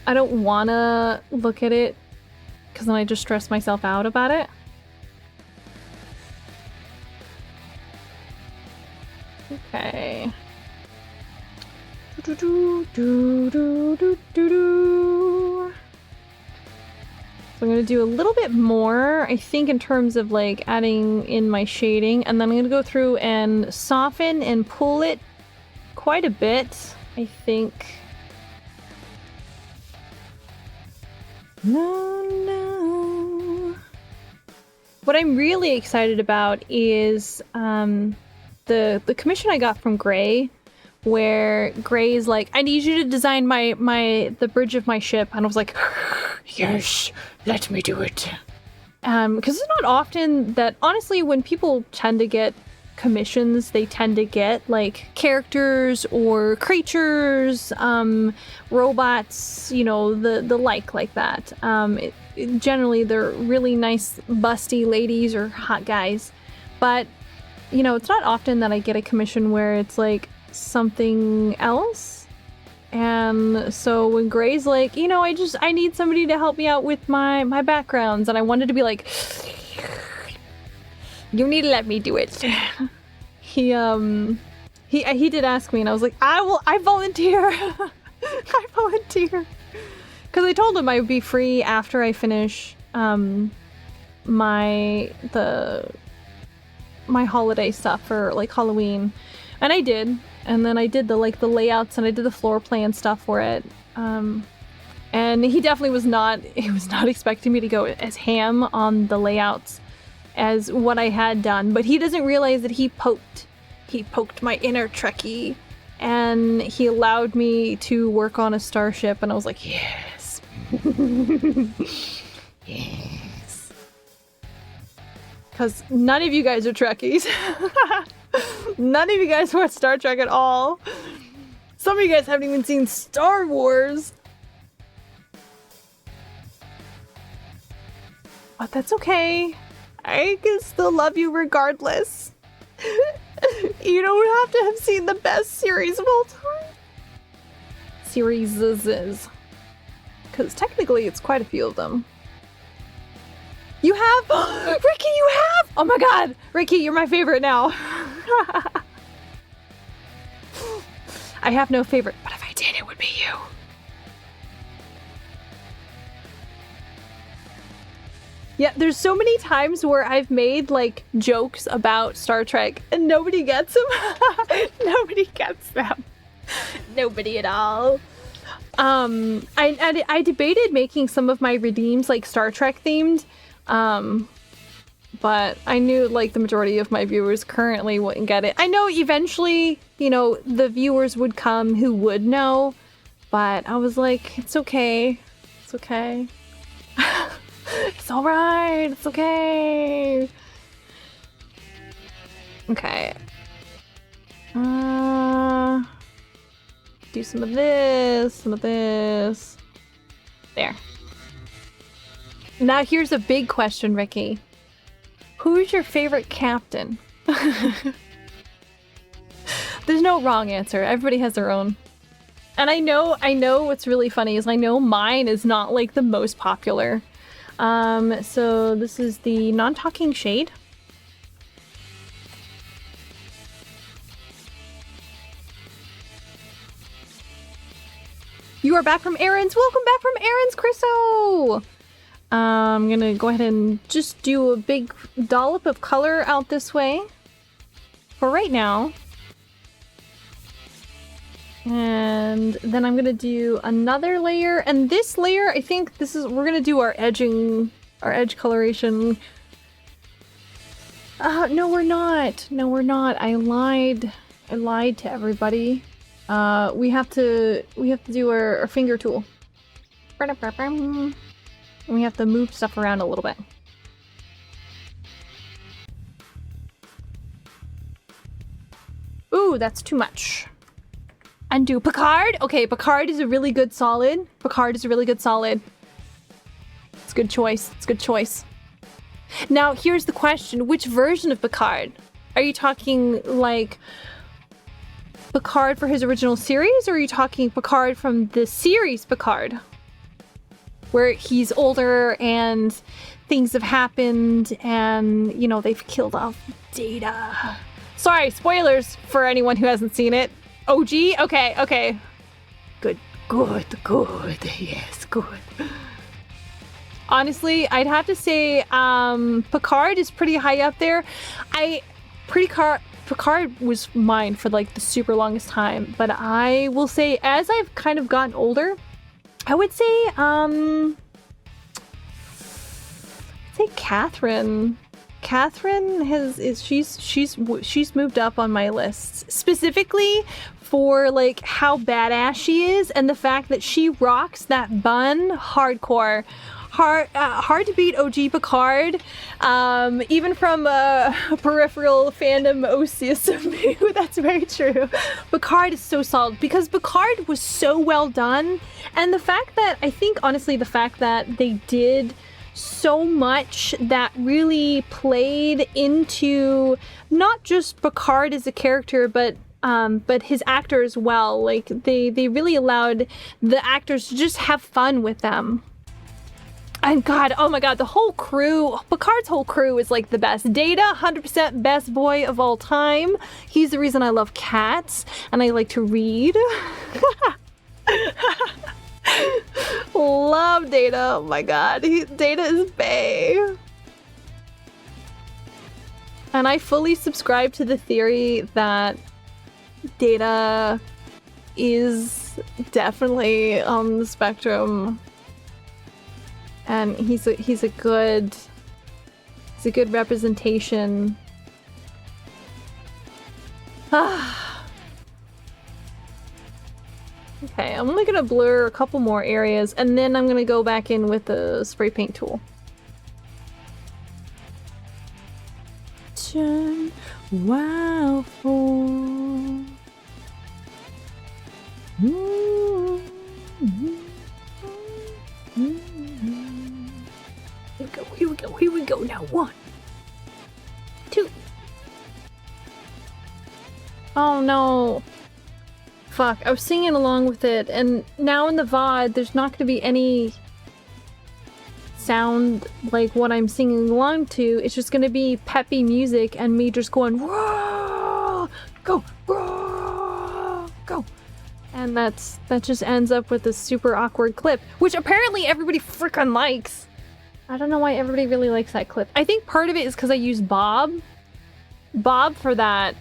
wanna look at it because then I just stress myself out about it. Okay. So I'm gonna do a little bit more, I think, in terms of like adding in my shading, and then I'm gonna go through and soften and pull it quite a bit, I think. No. What I'm really excited about is the commission I got from Gray, where Gray is like, I need you to design the bridge of my ship, and I was like, yes, let me do it. Because it's not often that, honestly, when people tend to get commissions, they tend to get like characters or creatures, robots, you know, the like that. Generally, they're really nice, busty ladies or hot guys. But, you know, it's not often that I get a commission where it's like something else. And so when Gray's like, you know, I need somebody to help me out with my backgrounds, and I wanted to be like, you need to let me do it. He did ask me, and I was like, I volunteer. I volunteer. Because I told him I would be free after I finish my holiday stuff for like Halloween. And I did. And then I did the layouts, and I did the floor plan stuff for it. And he definitely was not expecting me to go as ham on the layouts as what I had done, but he doesn't realize that he poked my inner Trekkie, and he allowed me to work on a starship, and I was like, yes. Yes. Because none of you guys are Trekkies. None of you guys watch Star Trek at all. Some of you guys haven't even seen Star Wars. But that's okay. I can still love you regardless. You don't have to have seen the best series of all time. Series. Because technically it's quite a few of them. You have? Ricky, you have? Oh my god! Ricky, you're my favorite now. I have no favorite, but if I did, it would be you. Yeah, there's so many times where I've made like jokes about Star Trek and nobody gets them. Nobody gets them. Nobody at all. I debated making some of my redeems like Star Trek themed. But I knew like the majority of my viewers currently wouldn't get it. I know eventually, you know, the viewers would come who would know, but I was like, it's okay. It's okay. It's alright. It's okay. Okay. Do some of this, some of this. There. Now here's a big question, Ricky. Who's your favorite captain? There's no wrong answer. Everybody has their own. And I know what's really funny is I know mine is not like the most popular. So this is the non-talking shade. You are back from errands. Welcome back from errands, Chriso. I'm gonna go ahead and just do a big dollop of color out this way for right now. And then I'm gonna do another layer, and this layer, I think this is, we're gonna do our edging, our edge coloration. No, we're not. No, we're not. I lied to everybody. We have to do our finger tool. And we have to move stuff around a little bit. Ooh, that's too much. Undo Picard. Okay, Picard is a really good solid. Picard is a really good solid. It's a good choice. It's a good choice. Now, here's the question. Which version of Picard? Are you talking like Picard for his original series, or are you talking Picard from the series Picard? Where he's older and things have happened and, you know, they've killed off Data. Sorry, spoilers for anyone who hasn't seen it. OG? Okay, okay. Good, yes, good. Honestly, I'd have to say Picard is pretty high up there. Picard was mine for like the super longest time, but I will say as I've kind of gotten older, I would say Catherine. Catherine she's moved up on my list specifically for like how badass she is and the fact that she rocks that bun hardcore. Hard to beat OG Picard, even from a peripheral fandom OCSM. That's very true. Picard is so solid because Picard was so well done, and the fact that I think honestly the fact that they did so much that really played into not just Picard as a character, but his actor as well. Like they really allowed the actors to just have fun with them. And God, oh my God, the whole crew, Picard's whole crew is like the best. Data, 100% best boy of all time. He's the reason I love cats and I like to read. Love Data, oh my God, Data is bae. And I fully subscribe to the theory that Data is definitely on the spectrum. And he's a good representation. Okay, I'm only gonna blur a couple more areas, and then I'm gonna go back in with the spray paint tool. Wow, Here we go. Now 1, 2. Oh no. Fuck, I was singing along with it, and now in the VOD, there's not gonna be any sound like what I'm singing along to. It's just gonna be peppy music and me just going, "Whoa! Go! Whoa! Go!" And that just ends up with a super awkward clip, which apparently everybody frickin' likes. I don't know why everybody really likes that clip. I think part of it is because I use Bob. Bob for that.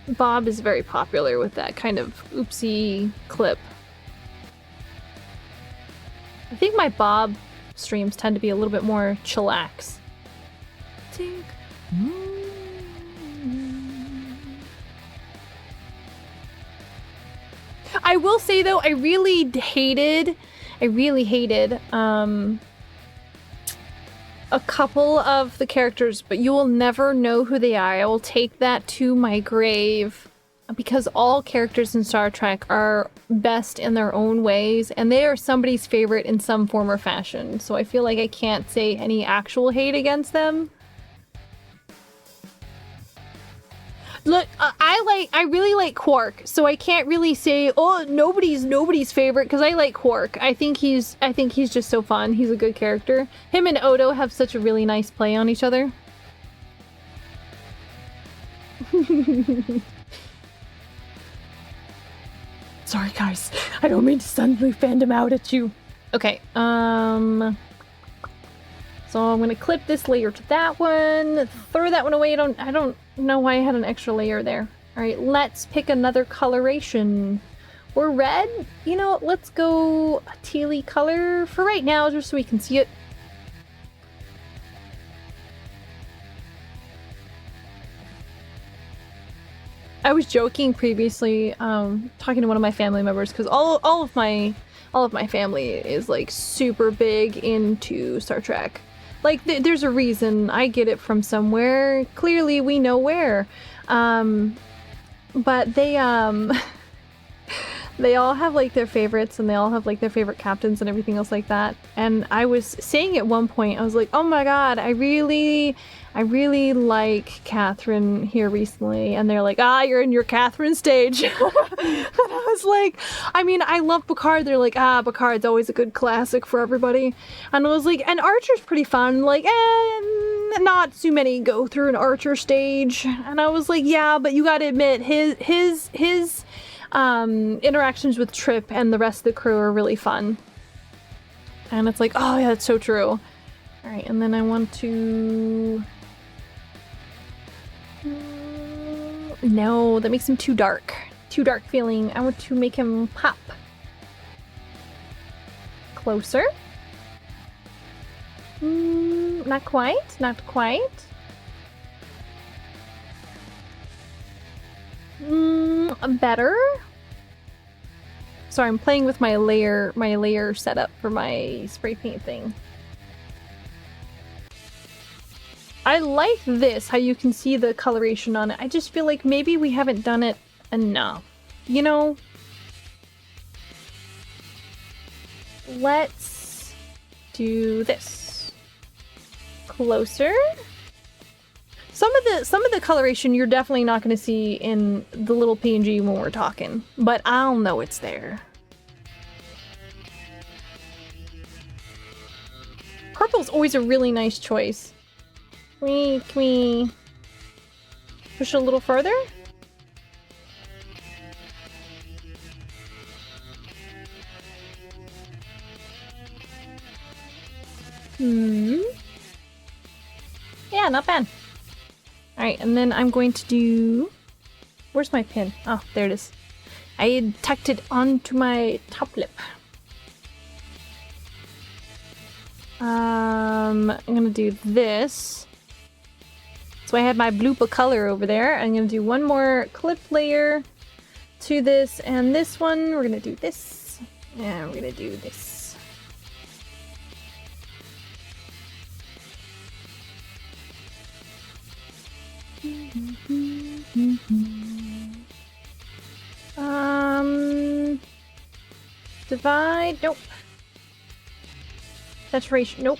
Bob is very popular with that kind of oopsie clip. I think my Bob streams tend to be a little bit more chillax. I will say though, I really hated a couple of the characters, but you will never know who they are. I will take that to my grave because all characters in Star Trek are best in their own ways, and they are somebody's favorite in some form or fashion. So I feel like I can't say any actual hate against them. Look, I really like Quark, so I can't really say, oh, nobody's favorite, because I like Quark. I think he's just so fun. He's a good character. Him and Odo have such a really nice play on each other. Sorry, guys. I don't mean to suddenly fandom out at you. Okay, so I'm gonna clip this layer to that one, throw that one away. I don't know why I had an extra layer there. All right, let's pick another coloration. Or red? You know, let's go a tealy color for right now, just so we can see it. I was joking previously, talking to one of my family members, because all of my family is like super big into Star Trek. Like, there's a reason. I get it from somewhere. Clearly, we know where. But they they all have like their favorites, and they all have like their favorite captains and everything else like that. And I was saying at one point, I was like, oh my god, I really like Catherine here recently. And they're like, you're in your Catherine stage. And I was like, I mean, I love Picard. They're like, Picard's always a good classic for everybody. And I was like, and Archer's pretty fun. Like, not too many go through an Archer stage. And I was like, yeah, but you gotta admit, his interactions with Trip and the rest of the crew are really fun. And it's like, oh yeah, that's so true. All right, and then I want to... No, that makes him too dark. Too dark feeling. I want to make him pop. Closer. Not quite, not quite. Better. Sorry, I'm playing with my layer setup for my spray paint thing. I like this, how you can see the coloration on it. I just feel like maybe we haven't done it enough. You know? Let's do this. Closer. Some of the coloration you're definitely not going to see in the little PNG when we're talking, but I'll know it's there. Purple's always a really nice choice. Can we push it a little further? Yeah, not bad. Alright, and then I'm going to do... Where's my pin? Oh, there it is. I had tucked it onto my top lip. I'm gonna do this. So I had my blooper color over there. I'm gonna do one more clip layer to this and this one. We're gonna do this. And we're gonna do this. Divide, nope. Saturation, nope.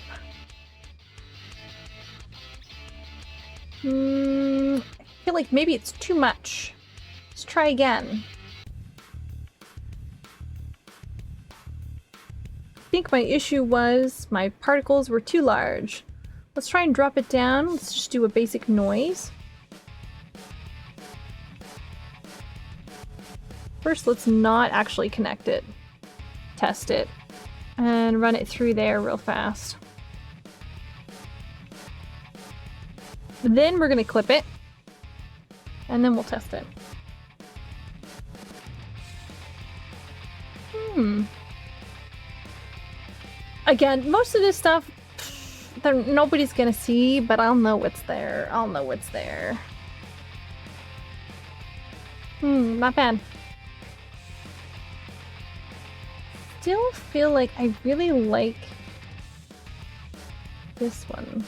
I feel like maybe it's too much. Let's try again. I think my issue was my particles were too large. Let's try and drop it down. Let's just do a basic noise. First, let's not actually connect it. Test it. And run it through there real fast. Then we're gonna clip it. And then we'll test it. Again, most of this stuff, nobody's gonna see, but I'll know it's there. I'll know it's there. Not bad. Still feel like I really like this one.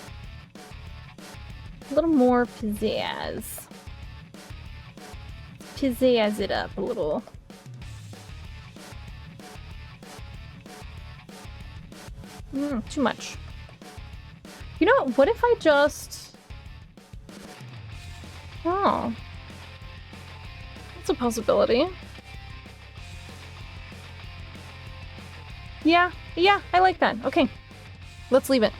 A little more pizzazz. Pizzazz it up a little. Too much. You know, what if I just... Oh. That's a possibility. Yeah, I like that. Okay. Let's leave it.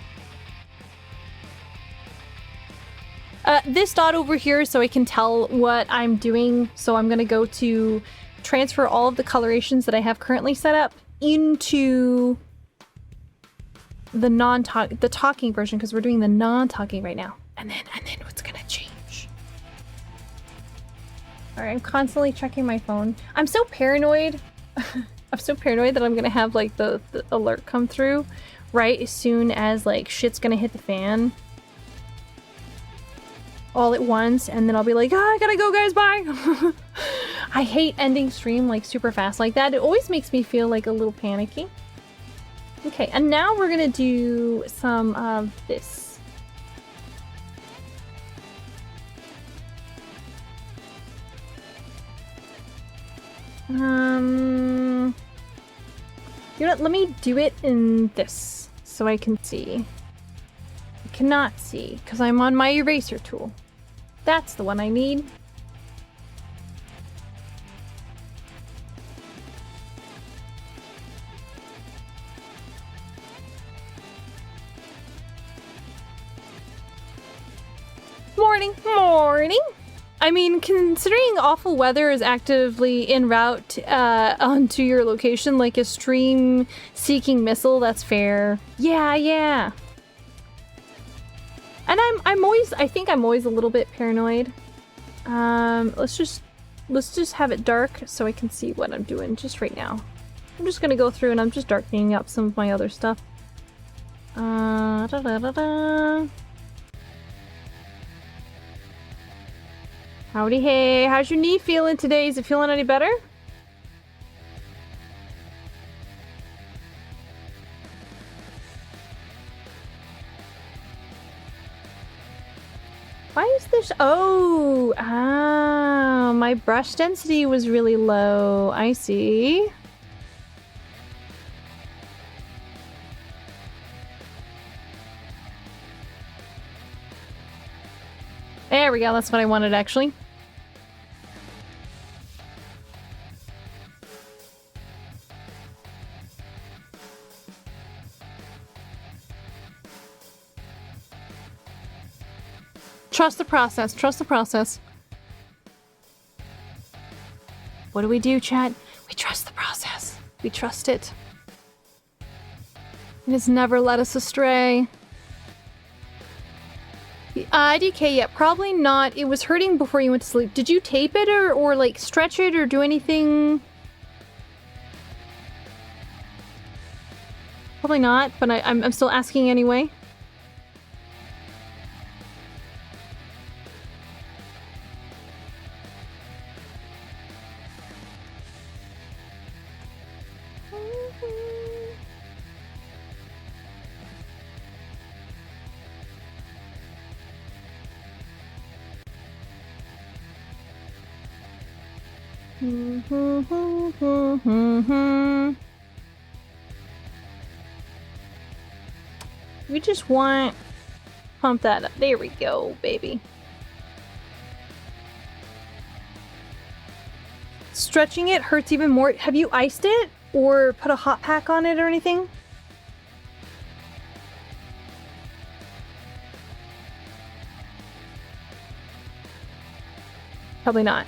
This dot over here so I can tell what I'm doing. So I'm gonna go to transfer all of the colorations that I have currently set up into the talking version, because we're doing the non-talking right now. And then it's gonna change. Alright, I'm constantly checking my phone. I'm so paranoid. I'm so paranoid that I'm gonna have like the alert come through right as soon as like shit's gonna hit the fan. All at once, and then I'll be like, oh, I gotta go, guys, bye! I hate ending stream like super fast like that. It always makes me feel like a little panicky. Okay, and now we're gonna do some of this. You know what, let me do it in this so I can see. I cannot see because I'm on my eraser tool. That's the one I need. Morning! I mean, considering awful weather is actively en route onto your location like a stream-seeking missile, that's fair. Yeah. And I think I'm always a little bit paranoid. Let's just have it dark so I can see what I'm doing just right now. I'm just gonna go through and I'm just darkening up some of my other stuff. Howdy hey, how's your knee feeling today? Is it feeling any better? Why is this? Oh, my brush density was really low. I see. There we go. That's what I wanted, actually. Trust the process. Trust the process. What do we do, chat? We trust the process. We trust it. It has never led us astray. The IDK, yeah, probably not. It was hurting before you went to sleep. Did you tape it or like stretch it or do anything? Probably not, but I'm still asking anyway. We just want pump that up. There we go, baby. Stretching it hurts even more. Have you iced it or put a hot pack on it or anything? Probably not.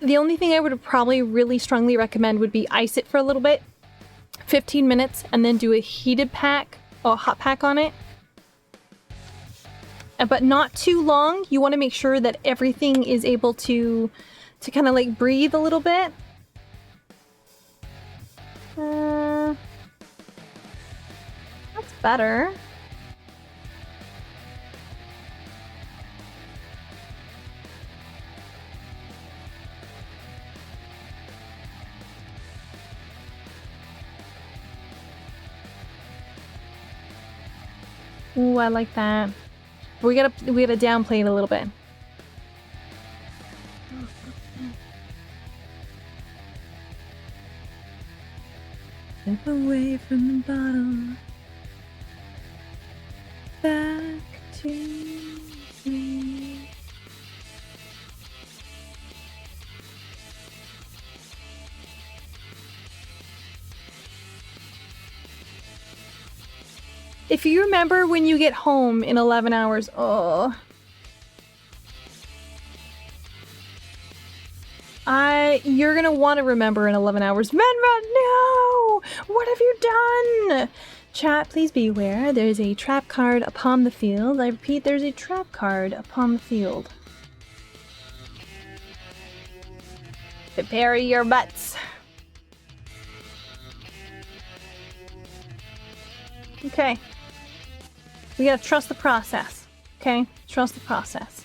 The only thing I would probably really strongly recommend would be ice it for a little bit, 15 minutes, and then do a heated pack or hot pack on it. But not too long. You want to make sure that everything is able to kind of like breathe a little bit. That's better. Ooh, I like that. We gotta downplay it a little bit. Step away from the bottle. Back to me. If you remember when you get home in 11 hours, oh. You're gonna want to remember in 11 hours. Menma, no! What have you done? Chat, please be aware. There's a trap card upon the field. I repeat, there's a trap card upon the field. Prepare your butts. Okay. We gotta trust the process. Okay? Trust the process.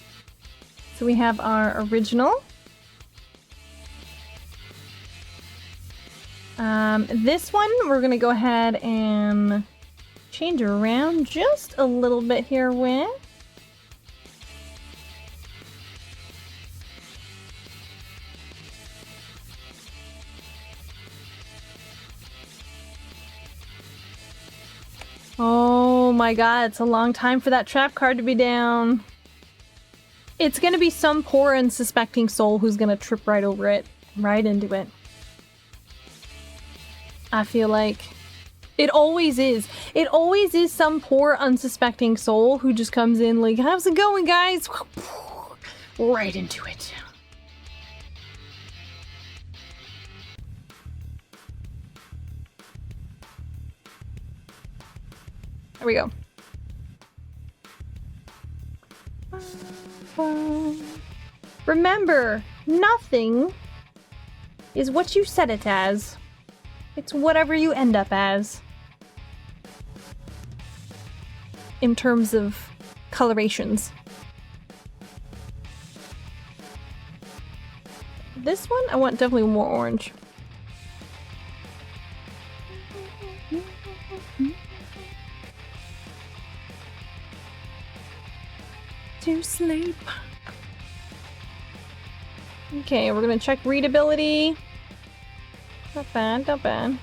So we have our original. This one, we're gonna go ahead and change around just a little bit here with. Oh my god, it's a long time for that trap card to be down. It's gonna be some poor unsuspecting soul who's gonna trip right over it, right into it. I feel like it always is. It always is some poor unsuspecting soul who just comes in like, how's it going, guys? Right into it. There we go. Remember, nothing is what you set it as. It's whatever you end up as. In terms of colorations. This one, I want definitely more orange. To sleep. Okay, we're gonna check readability. Not bad, not bad.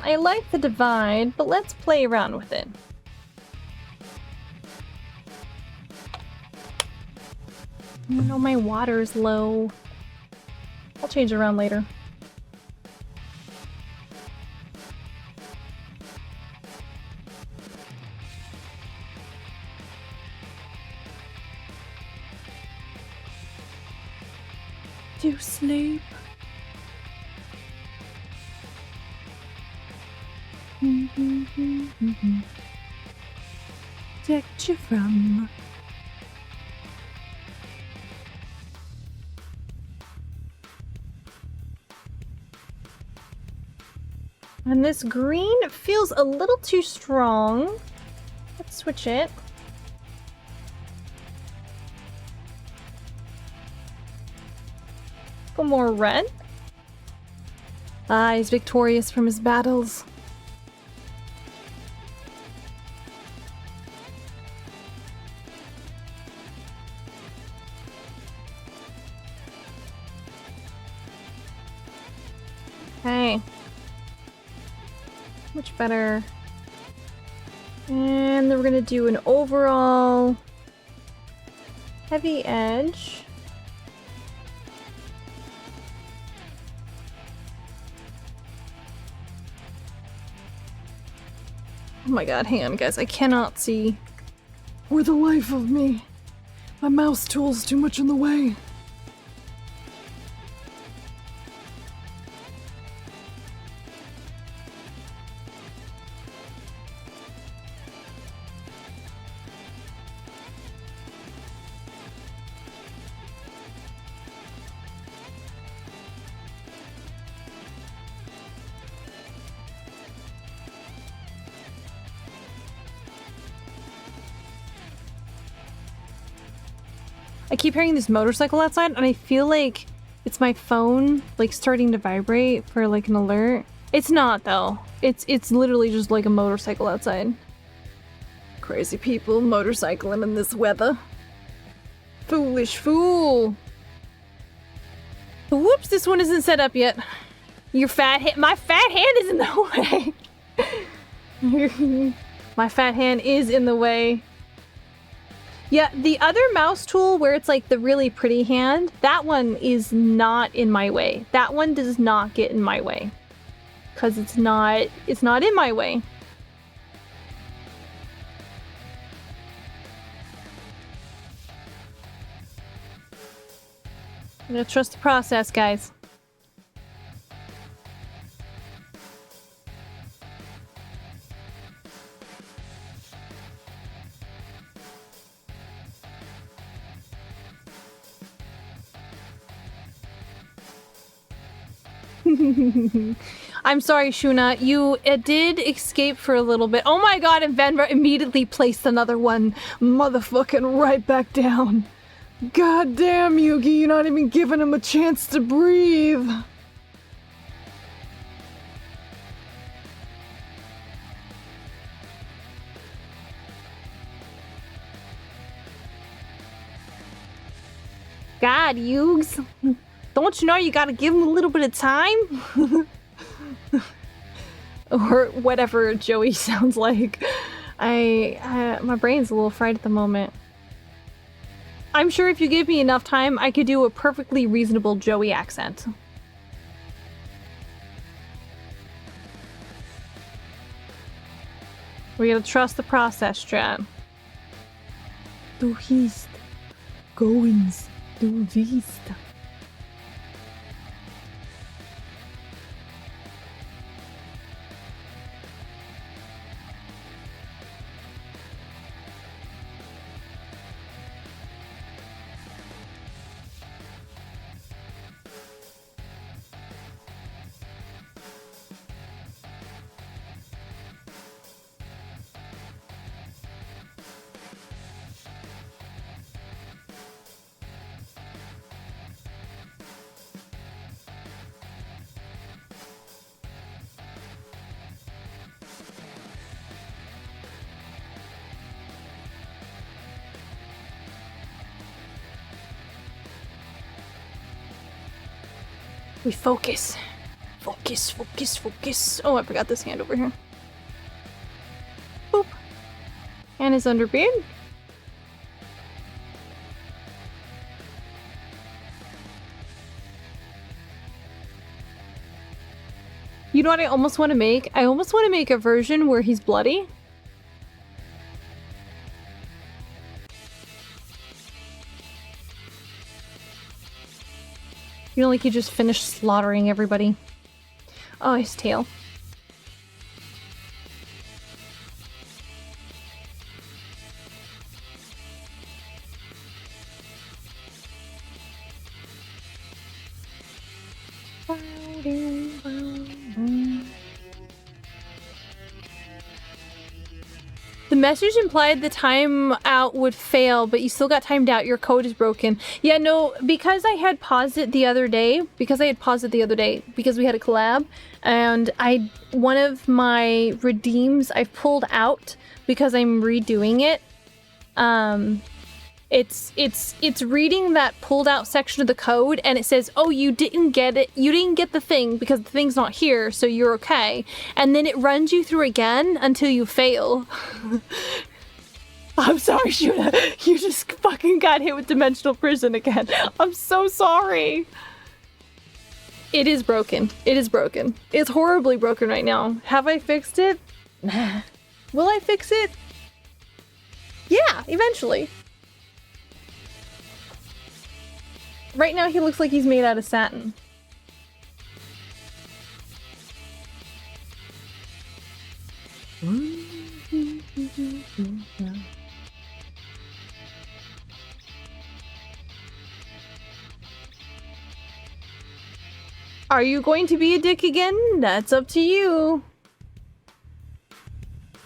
I like the divide, but let's play around with it. No, my water's low. I'll change it around later. To sleep. Protect you from. And this green feels a little too strong. Let's switch it. Go more red. Ah, he's victorious from his battles. Okay. Much better. And then we're gonna do an overall heavy edge. Oh my god, hang on guys, I cannot see for the life of me. My mouse tool's too much in the way. I keep hearing this motorcycle outside, and I feel like it's my phone, like, starting to vibrate for, like, an alert. It's not though. It's literally just like a motorcycle outside. Crazy people motorcycling in this weather. Foolish fool. Whoops, this one isn't set up yet. Your fat hand, my fat hand is in the way. My fat hand is in the way. Yeah, the other mouse tool where it's like the really pretty hand, that one is not in my way. That one does not get in my way. Cause it's not in my way. I'm gonna trust the process, guys. I'm sorry, Shuna. You did escape for a little bit. Oh my god, and Venra immediately placed another one. Motherfucking right back down. God damn, Yugi, you're not even giving him a chance to breathe. God, Yugs. Don't you know you gotta give him a little bit of time? Or whatever Joey sounds like. My brain's a little fried at the moment. I'm sure if you give me enough time, I could do a perfectly reasonable Joey accent. We gotta trust the process, chat. Du hast goings, du wirst. We focus. Focus, focus, focus. Oh, I forgot this hand over here. Boop. And his underbeard. You know what I almost want to make? I almost want to make a version where he's bloody. You know, like he just finished slaughtering everybody. Oh, his tail. The message implied the timeout would fail, but you still got timed out. Your code is broken. Yeah, no, because I had paused it the other day, because we had a collab, and one of my redeems I've pulled out because I'm redoing it. It's reading that pulled out section of the code, and it says, oh, you didn't get it. You didn't get the thing because the thing's not here, so you're okay. And then it runs you through again until you fail. I'm sorry, Shuna. You just fucking got hit with dimensional prison again. I'm so sorry. It is broken. It is broken. It's horribly broken right now. Have I fixed it? Nah. Will I fix it? Yeah, eventually. Right now he looks like he's made out of satin. Are you going to be a dick again? That's up to you.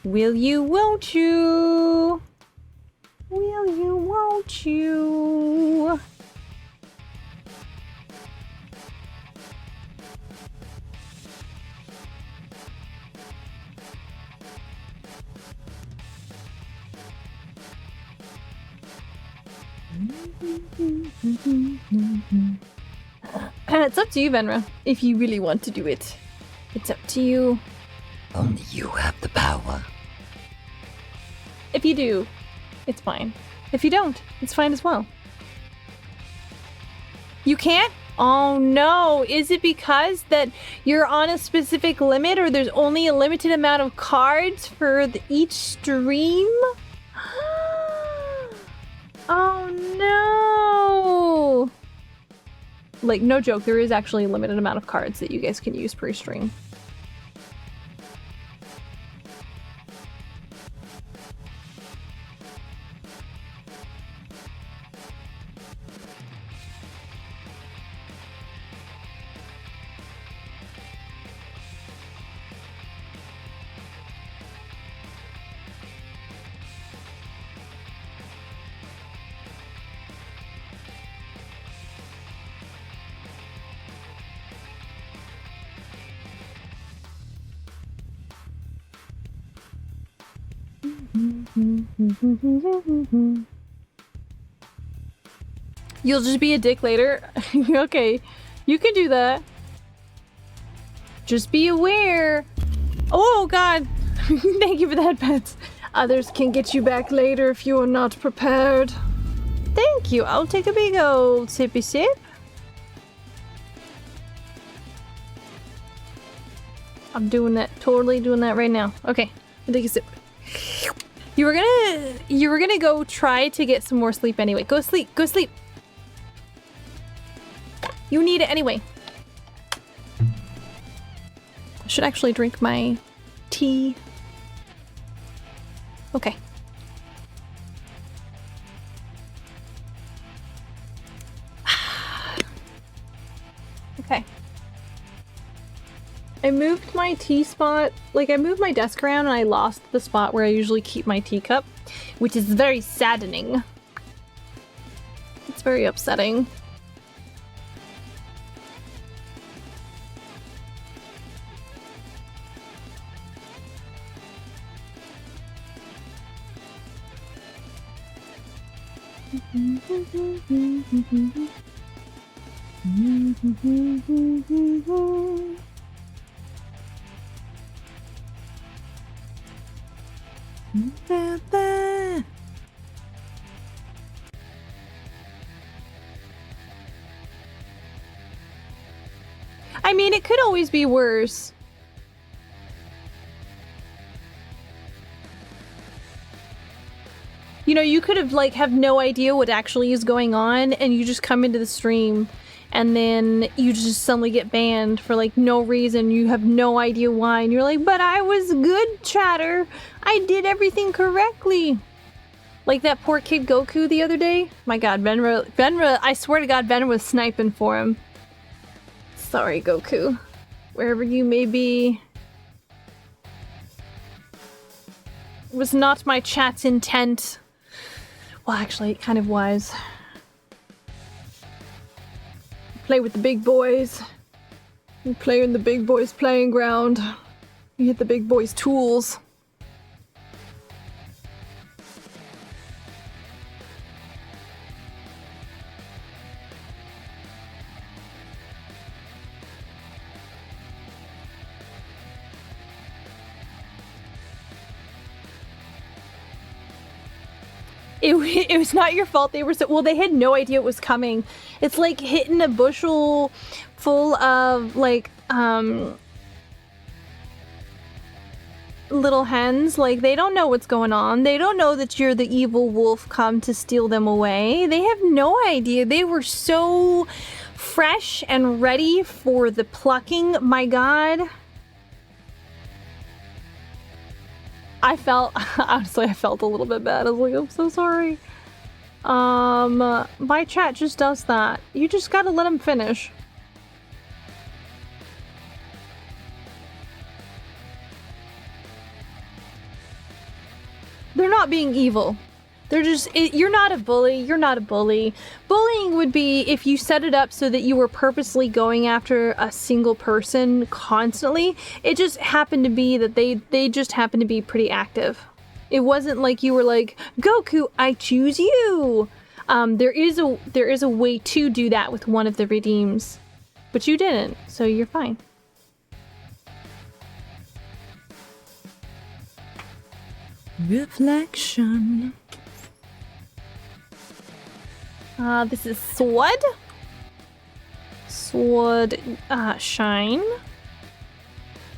Will you, won't you? Will you, won't you? It's up to you, Venra, if you really want to do it. It's up to you. Only you have the power. If you do, it's fine. If you don't, it's fine as well. You can't? Oh no, is it because that you're on a specific limit or there's only a limited amount of cards for each stream? Oh no! Like, no joke, there is actually a limited amount of cards that you guys can use per stream. You'll just be a dick later? Okay, you can do that. Just be aware. Oh god! Thank you for that, pets. Others can get you back later if you are not prepared. Thank you. I'll take a big old sippy sip. I'm doing that. Totally doing that right now. Okay, I'll take a sip. You were gonna go try to get some more sleep anyway. Go sleep. Go sleep. You need it anyway. I should actually drink my tea. Okay. Okay. I moved my tea spot, like I moved my desk around and I lost the spot where I usually keep my teacup, which is very saddening. It's very upsetting. I mean, it could always be worse. You know, you could have have no idea what actually is going on and you just come into the stream and then you just suddenly get banned for no reason. You have no idea why and you're like, but I was good, chatter. I did everything correctly. Like that poor kid Goku the other day. My god, Venra, I swear to god, Venra was sniping for him. Sorry, Goku. Wherever you may be. It was not my chat's intent. Well, actually, it kind of was. Play with the big boys. You play in the big boys' playing ground. You hit the big boys' tools. It was not your fault. They were so, well, they had no idea it was coming. It's like hitting a bushel full of little hens. Like, they don't know what's going on. They don't know that you're the evil wolf come to steal them away. They have no idea. They were so fresh and ready for the plucking. My god. Honestly, I felt a little bit bad. I was like, I'm so sorry. My chat just does that. You just gotta let them finish. They're not being evil. They're just, you're not a bully. You're not a bully. Bullying would be if you set it up so that you were purposely going after a single person constantly. It just happened to be that they just happened to be pretty active. It wasn't like you were like, Goku, I choose you. There is a way to do that with one of the redeems, but you didn't, so you're fine. Reflection. This is sword. Sword, shine.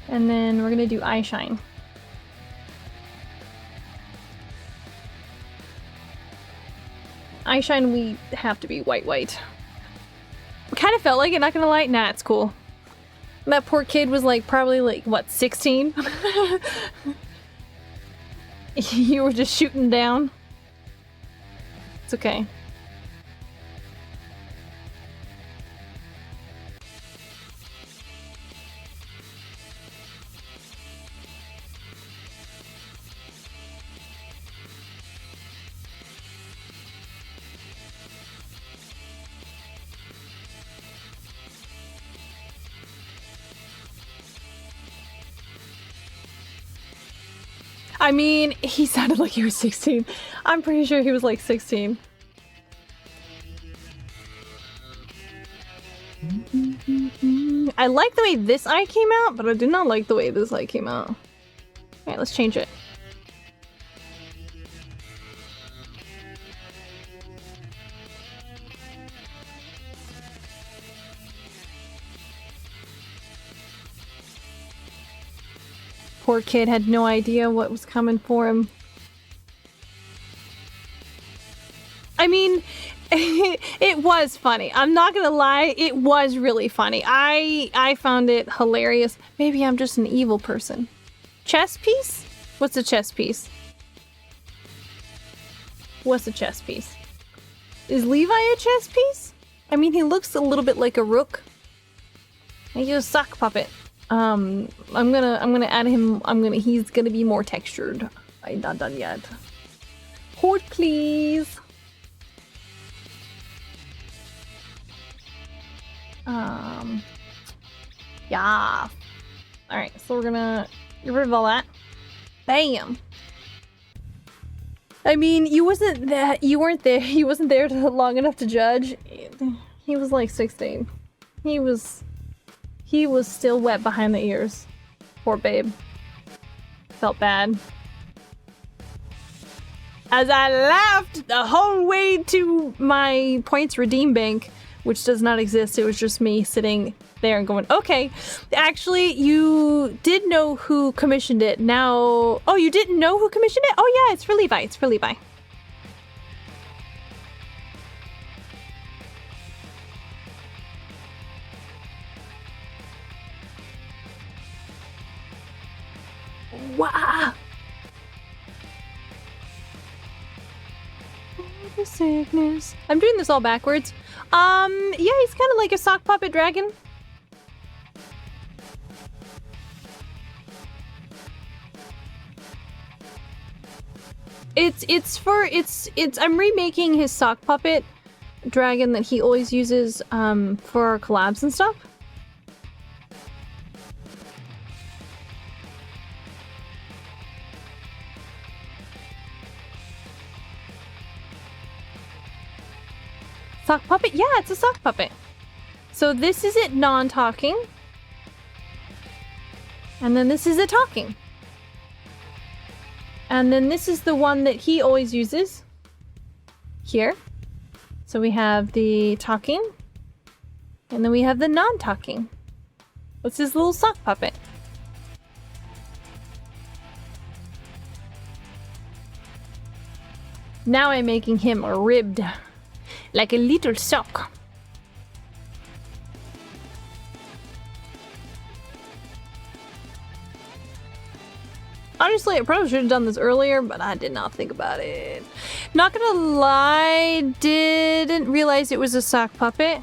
And then we're gonna do eye shine. Eye shine, we have to be white. Kind of felt like it, not gonna lie. Nah, it's cool. That poor kid was like, probably like, what, 16? You were just shooting down. It's okay. I mean, he sounded like he was 16. I'm pretty sure he was like 16. I like the way this eye came out, but I do not like the way this eye came out. Alright, let's change it. Poor kid had no idea what was coming for him. I mean, it was funny. I'm not gonna lie, it was really funny. I found it hilarious. Maybe I'm just an evil person. Chess piece? What's a chess piece? What's a chess piece? Is Levi a chess piece? I mean, he looks a little bit like a rook. He's a sock puppet. I'm gonna add him. He's gonna be more textured. I'm not done yet. Hold, please. Yeah. All right, so we're gonna get rid of all that. Bam. I mean, you weren't there. He wasn't there long enough to judge. He was like 16. He was still wet behind the ears. Poor babe. Felt bad. As I laughed the whole way to my points redeem bank, which does not exist. It was just me sitting there and going, okay, actually, you did know who commissioned it. Now, oh, you didn't know who commissioned it? Oh yeah, it's for Levi. It's for Levi. Wow. The sickness. I'm doing this all backwards. Yeah, he's kind of like a sock puppet dragon. I'm remaking his sock puppet dragon that he always uses for our collabs and stuff. Sock puppet? Yeah, it's a sock puppet. So this is it non-talking. And then this is it talking. And then this is the one that he always uses. Here. So we have the talking. And then we have the non-talking. What's his little sock puppet? Now I'm making him ribbed. Like a little sock. Honestly, I probably should have done this earlier, but I did not think about it. Not gonna lie, didn't realize it was a sock puppet.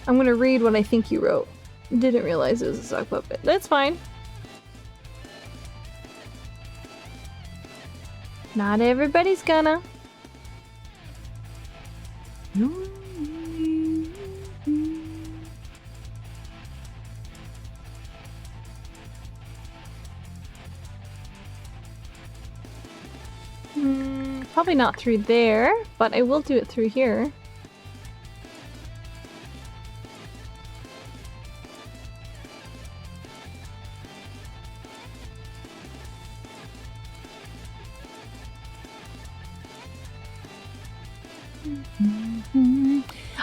I'm gonna read what I think you wrote. Didn't realize it was a sock puppet. That's fine. Not everybody's gonna. Probably not through there, but I will do it through here.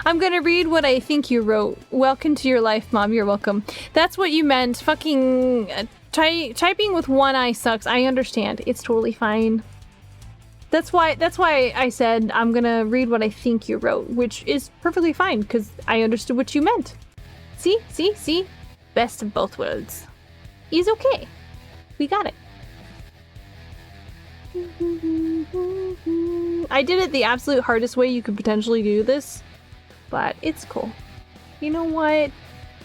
I'm gonna read what I think you wrote. Welcome to your life, Mom. You're welcome. That's what you meant. Fucking typing with one eye sucks. I understand. It's totally fine. That's why I said I'm gonna read what I think you wrote, which is perfectly fine because I understood what you meant. See? Best of both worlds. Is okay. We got it. I did it the absolute hardest way you could potentially do this, but it's cool. You know what?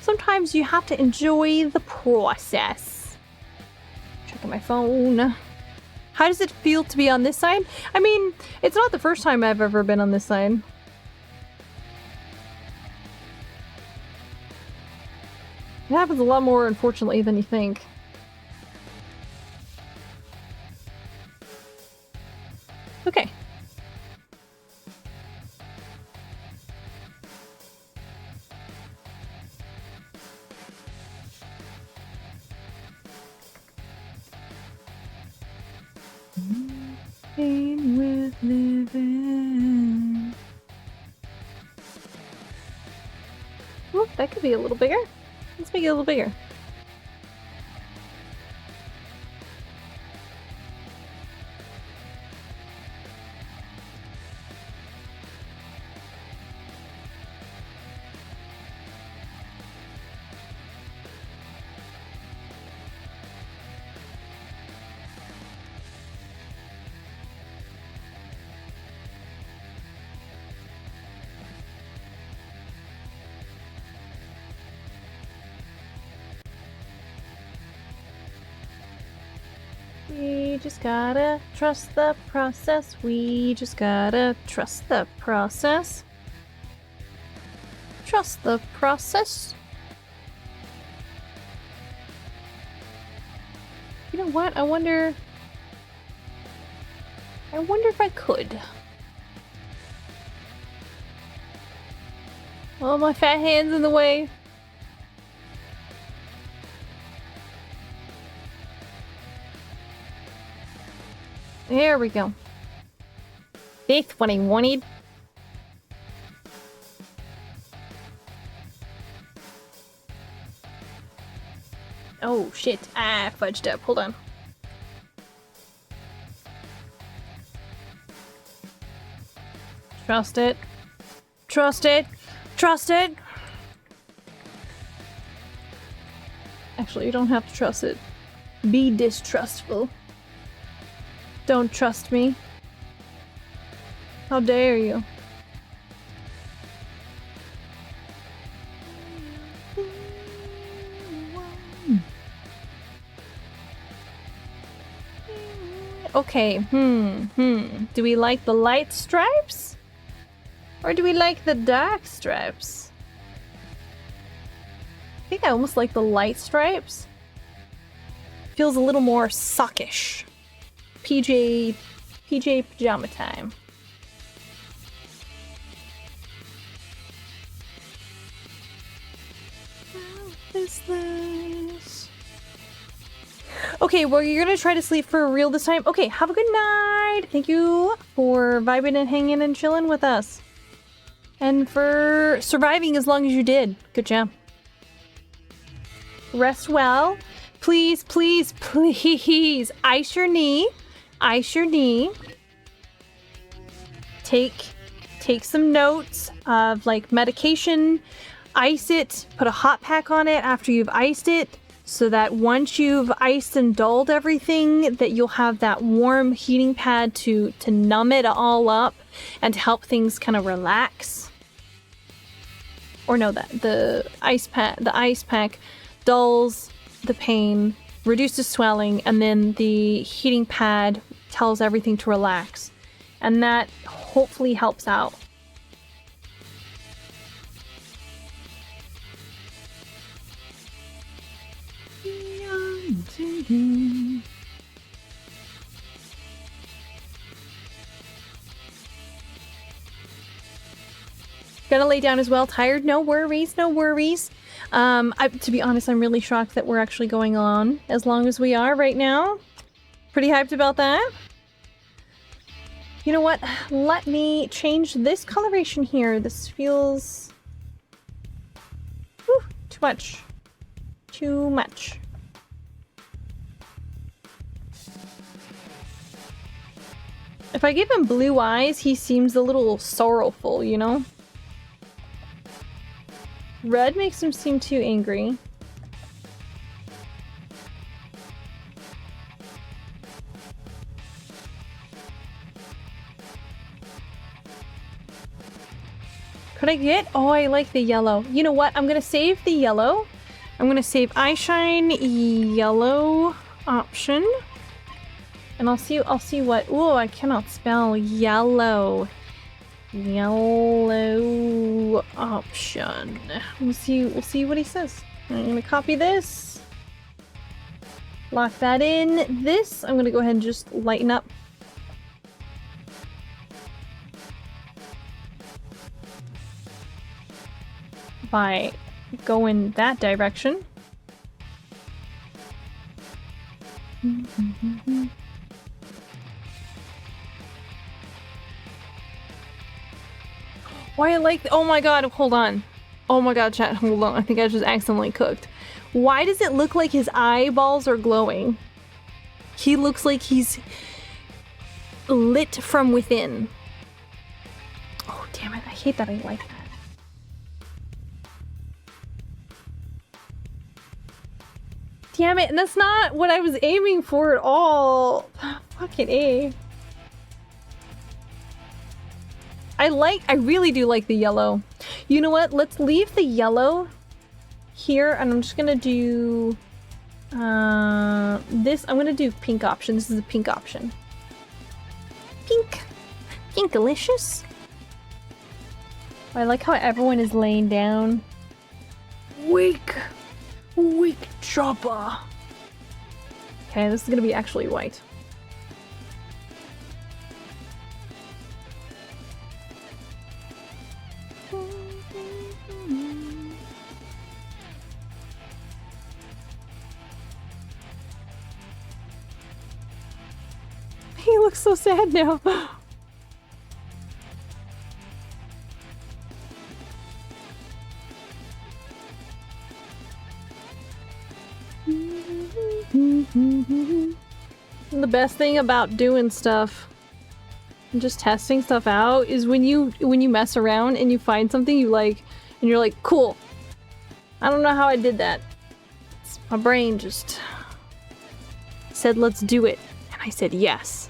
Sometimes you have to enjoy the process. Checking my phone. How does it feel to be on this side? I mean, it's not the first time I've ever been on this side. It happens a lot more, unfortunately, than you think. Okay. Pain with living. Ooh, that could be a little bigger. Let's make it a little bigger. We just gotta trust the process. We just gotta trust the process. Trust the process. You know what? I wonder if I could. Oh, my fat hand's in the way. There we go. That's what I wanted. Oh shit, I fudged up. Hold on. Trust it. Trust it. Trust it. Actually, you don't have to trust it. Be distrustful. Don't trust me. How dare you? Okay, Do we like the light stripes? Or do we like the dark stripes? I think I almost like the light stripes. Feels a little more sockish. PJ pajama time. How is this? Okay, well, you're gonna try to sleep for real this time. Okay, have a good night. Thank you for vibing and hanging and chilling with us. And for surviving as long as you did. Good job. Rest well. Please, please, please. Ice your knee. Ice your knee. Take some notes of like medication. Ice it. Put a hot pack on it after you've iced it, so that once you've iced and dulled everything, that you'll have that warm heating pad to numb it all up and to help things kind of relax. Or no, that the ice pack dulls the pain, reduces swelling, and then the heating pad tells everything to relax. And that hopefully helps out. Gonna lay down as well. Tired? No worries, no worries. To be honest, I'm really shocked that we're actually going on as long as we are right now. Pretty hyped about that. You know what? Let me change this coloration here. This feels... Whew, too much. Too much. If I give him blue eyes, he seems a little sorrowful, you know? Red makes him seem too angry. Could I get... Oh, I like the yellow. You know what? I'm gonna save the yellow. I'm gonna save eyeshine yellow option. And I'll see what... Oh, I cannot spell yellow. Yellow option. We'll see what he says. I'm gonna copy this. Lock that in. This, I'm gonna go ahead and just lighten up. By going that direction. Why I like... Oh my god, hold on. Oh my god, chat, hold on. I think I just accidentally cooked. Why does it look like his eyeballs are glowing? He looks like he's lit from within. Oh, damn it. I hate that I like that. Damn it, and that's not what I was aiming for at all. Fucking A. I really do like the yellow. You know what? Let's leave the yellow here, and I'm just gonna do this. I'm gonna do pink option. This is a pink option. Pink. Pinkalicious. I like how everyone is laying down. Weak chopper. Okay, this is gonna be actually white. He looks so sad now. The best thing about doing stuff and just testing stuff out is when you mess around and you find something you like and you're like, cool. I don't know how I did that. My brain just said, let's do it. And I said, yes.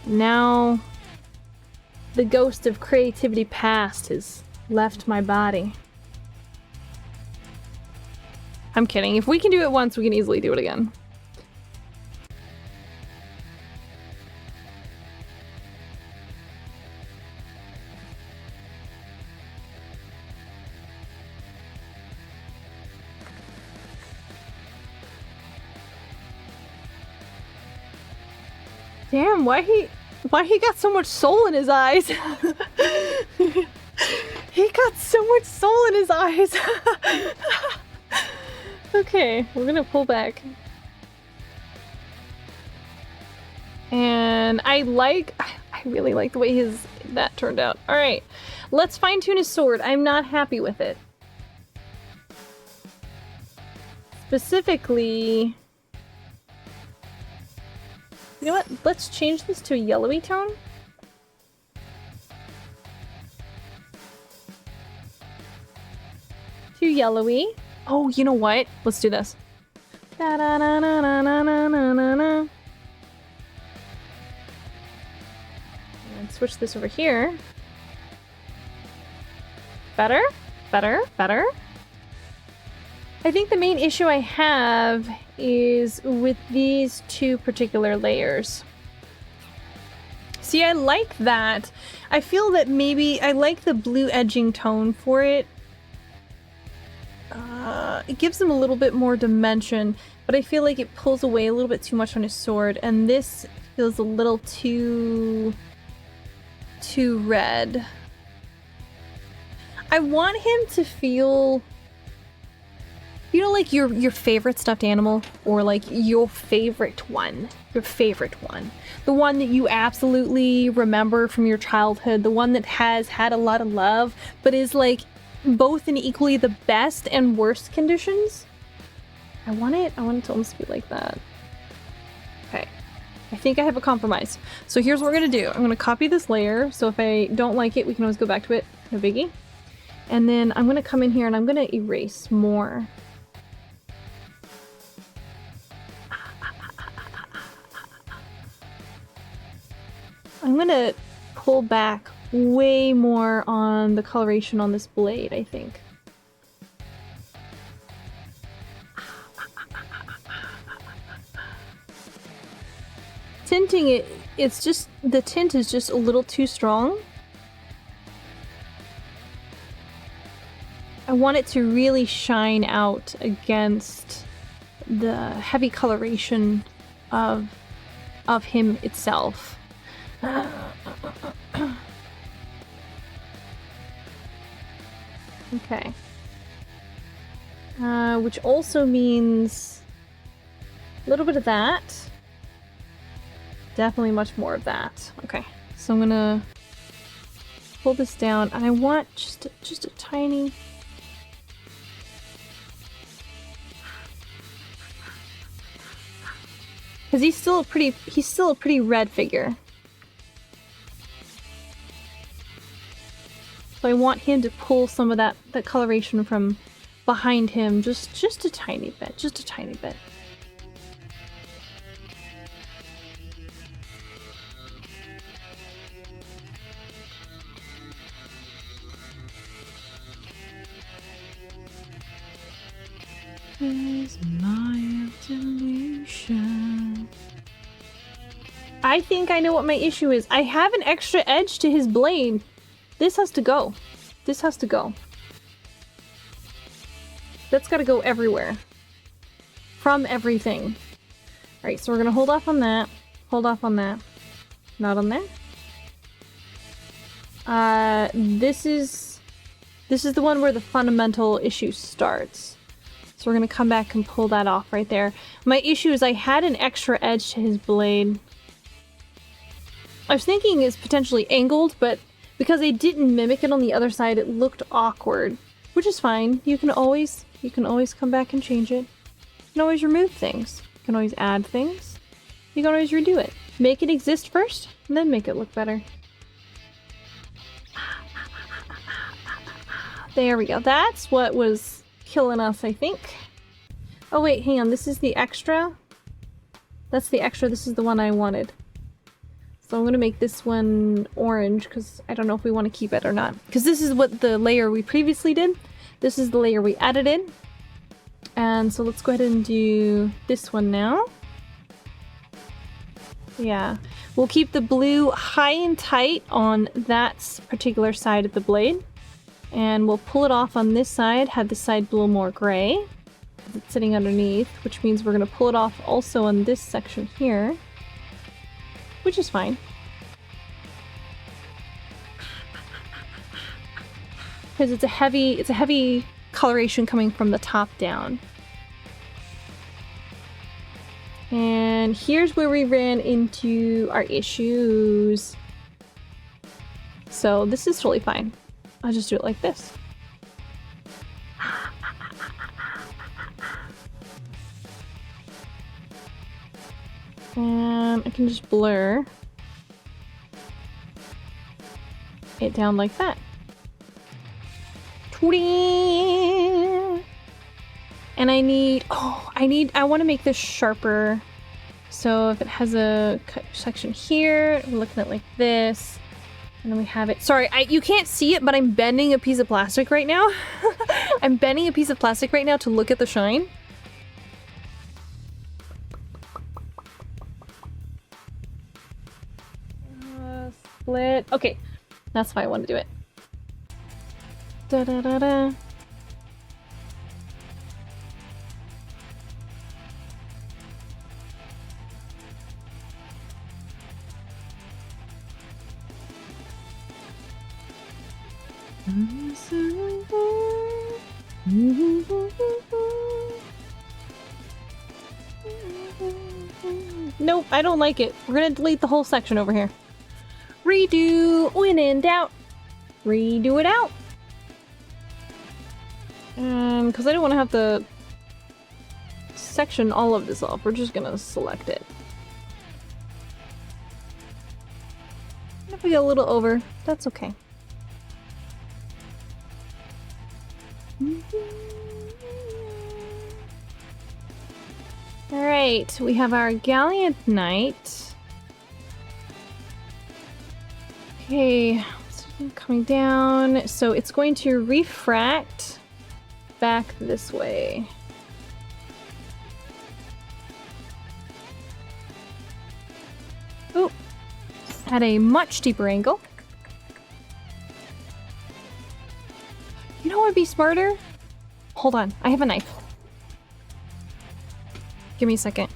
Now the ghost of creativity past has left my body. I'm kidding. If we can do it once, we can easily do it again. Damn, why he got so much soul in his eyes? He got so much soul in his eyes. Okay, we're gonna pull back. And I really like the way that turned out. Alright, let's fine tune his sword. I'm not happy with it. Specifically... You know what? Let's change this to a yellowy tone. Too yellowy. Oh, you know what? Let's do this. Da -da -na -na -na -na -na -na -na. And switch this over here. Better? Better? Better? I think the main issue I have is with these two particular layers. See, I like that. I feel that maybe I like the blue edging tone for it. It gives him a little bit more dimension, but I feel like it pulls away a little bit too much on his sword, and this feels a little too red. I want him to feel, you know, like your favorite stuffed animal, or like your favorite one. The one that you absolutely remember from your childhood, the one that has had a lot of love, but is like both in equally the best and worst conditions. I want it to almost be like that. Okay. I think I have a compromise. So here's what we're gonna do. I'm gonna copy this layer, so if I don't like it, we can always go back to it. No biggie. And then I'm gonna come in here and I'm gonna erase more. I'm gonna pull back way more on the coloration on this blade, I think. Tinting it, it's just, the tint is just a little too strong. I want it to really shine out against the heavy coloration of him itself. Okay. Which also means a little bit of that. Definitely much more of that. Okay, so I'm gonna pull this down, and I want just a tiny. Because he's still a pretty red figure. So I want him to pull some of that coloration from behind him just a tiny bit, just a tiny bit. Is my delusion. I think I know what my issue is. I have an extra edge to his blade. This has to go. This has to go. That's gotta go everywhere. From everything. Alright, so we're gonna hold off on that. Hold off on that. Not on there. This is the one where the fundamental issue starts. So we're gonna come back and pull that off right there. My issue is I had an extra edge to his blade. I was thinking it's potentially angled, but because I didn't mimic it on the other side, it looked awkward. Which is fine. You can always come back and change it. You can always remove things. You can always add things. You can always redo it. Make it exist first, and then make it look better. There we go. That's what was killing us, I think. Oh wait, hang on. This is the extra. That's the extra. This is the one I wanted. So I'm gonna make this one orange because I don't know if we want to keep it or not. Because this is what the layer we previously did. This is the layer we edited. And so let's go ahead and do this one now. Yeah. We'll keep the blue high and tight on that particular side of the blade. And we'll pull it off on this side, have this side a little more gray. Because it's sitting underneath, which means we're gonna pull it off also on this section here. Which is fine. Because it's a heavy coloration coming from the top down. And here's where we ran into our issues. So this is totally fine. I'll just do it like this. And I can just blur it down like that. And I want to make this sharper. So if it has a section here, we're looking at like this. And then we have it. Sorry, you can't see it, but I'm bending a piece of plastic right now. I'm bending a piece of plastic right now to look at the shine. Split. Okay, that's how I want to do it. Da da da da. This Nope, I don't like it. We're gonna delete the whole section over here. Redo. When in doubt, redo it out. Because I don't want to have to section all of this off. We're just gonna select it. If we get a little over, that's okay. Alright, we have our Gallant Knight. Okay, so coming down. So it's going to refract back this way. Oh, at a much deeper angle. You know what would be smarter? Hold on, I have a knife. Give me a second.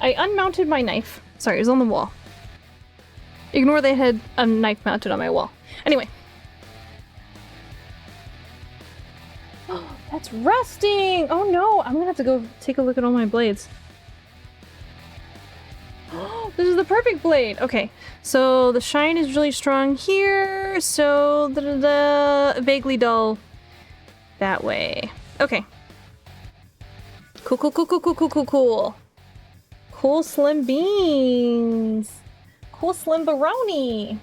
I unmounted my knife. Sorry, it was on the wall. Ignore that I had a knife mounted on my wall. Anyway. Oh, that's rusting! Oh no, I'm gonna have to go take a look at all my blades. Oh, this is the perfect blade! Okay, so the shine is really strong here, so vaguely dull that way. Okay. Cool, cool, cool, cool, cool, cool, cool, cool. Cool slim beans. Cool slim baroni.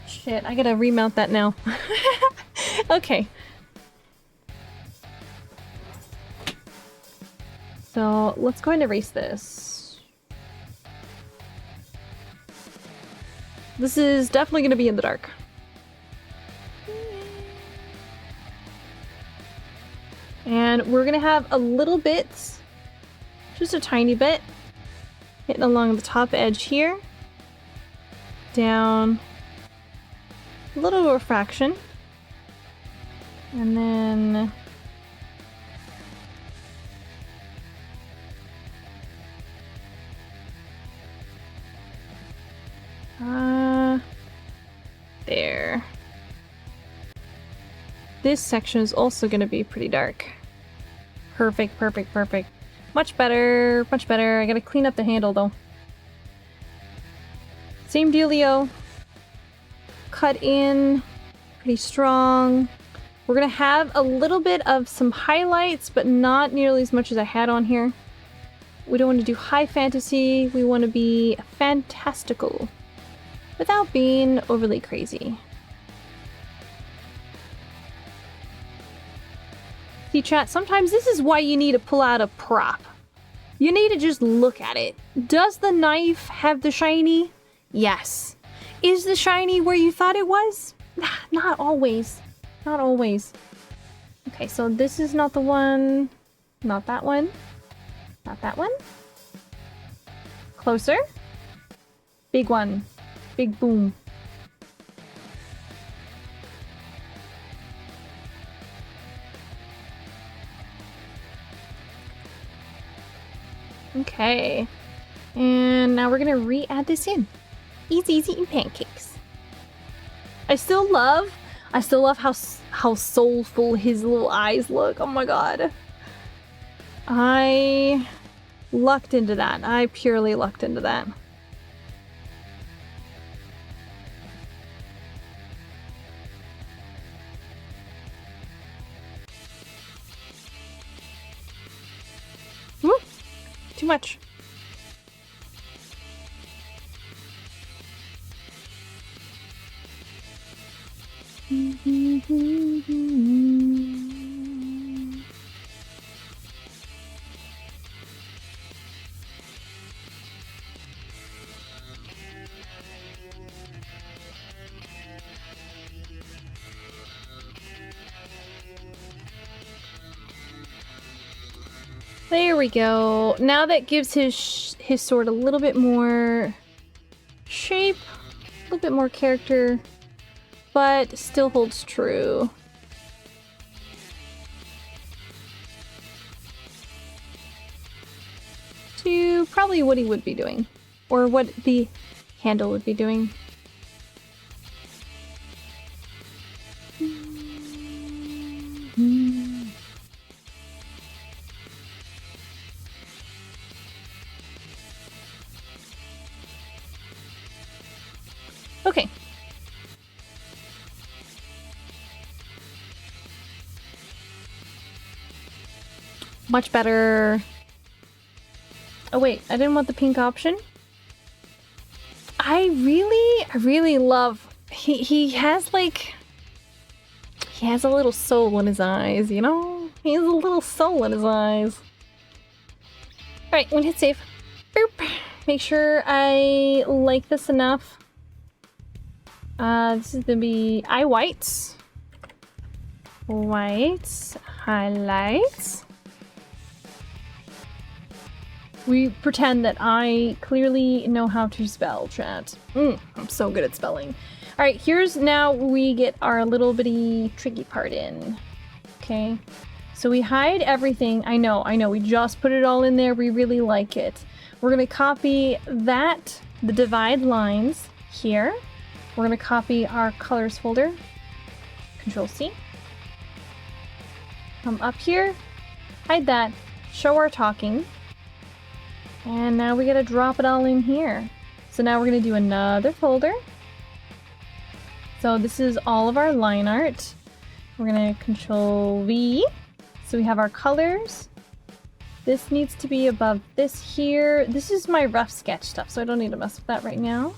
Shit, I gotta remount that now. Okay. So let's go ahead and erase this. This is definitely gonna be in the dark. And we're gonna have a little bit, just a tiny bit, hitting along the top edge here. Down a little refraction. And then there. This section is also going to be pretty dark. Perfect, perfect, perfect. Much better, much better. I gotta clean up the handle though. Same dealio. Cut in pretty strong. We're gonna have a little bit of some highlights, but not nearly as much as I had on here. We don't want to do high fantasy. We want to be fantastical without being overly crazy. See, chat, sometimes this is why you need to pull out a prop. You need to just look at it. Does the knife have the shiny? Yes. Is the shiny where you thought it was? Not always. Not always. Okay, so this is not the one. Not that one. Not that one. Closer. Big one. Big boom. Okay. And now we're gonna re-add this in. Easy eating pancakes. I still love how soulful his little eyes look. Oh my god. I lucked into that. I purely lucked into that. Woo! Too much. There we go. Now that gives his sword a little bit more shape, a little bit more character. but still holds true. To probably what he would be doing, or what the handle would be doing. Okay. Much better. Oh wait, I didn't want the pink option. I really love, he has like, he has a little soul in his eyes, you know? He has a little soul in his eyes. Alright, I'm gonna hit save. Boop. Make sure I like this enough. This is gonna be eye whites. Whites. Highlights. We pretend that I clearly know how to spell, chat. I'm so good at spelling. Alright, here's now we get our little bitty tricky part in. Okay. So we hide everything. I know, we just put it all in there. We really like it. We're gonna copy that, the divide lines here. We're gonna copy our colors folder. Control C. Come up here, hide that, show our talking. And now we gotta drop it all in here. So now we're gonna do another folder. So this is all of our line art. We're gonna Control V. So we have our colors. This needs to be above this here. This is my rough sketch stuff, so I don't need to mess with that right now.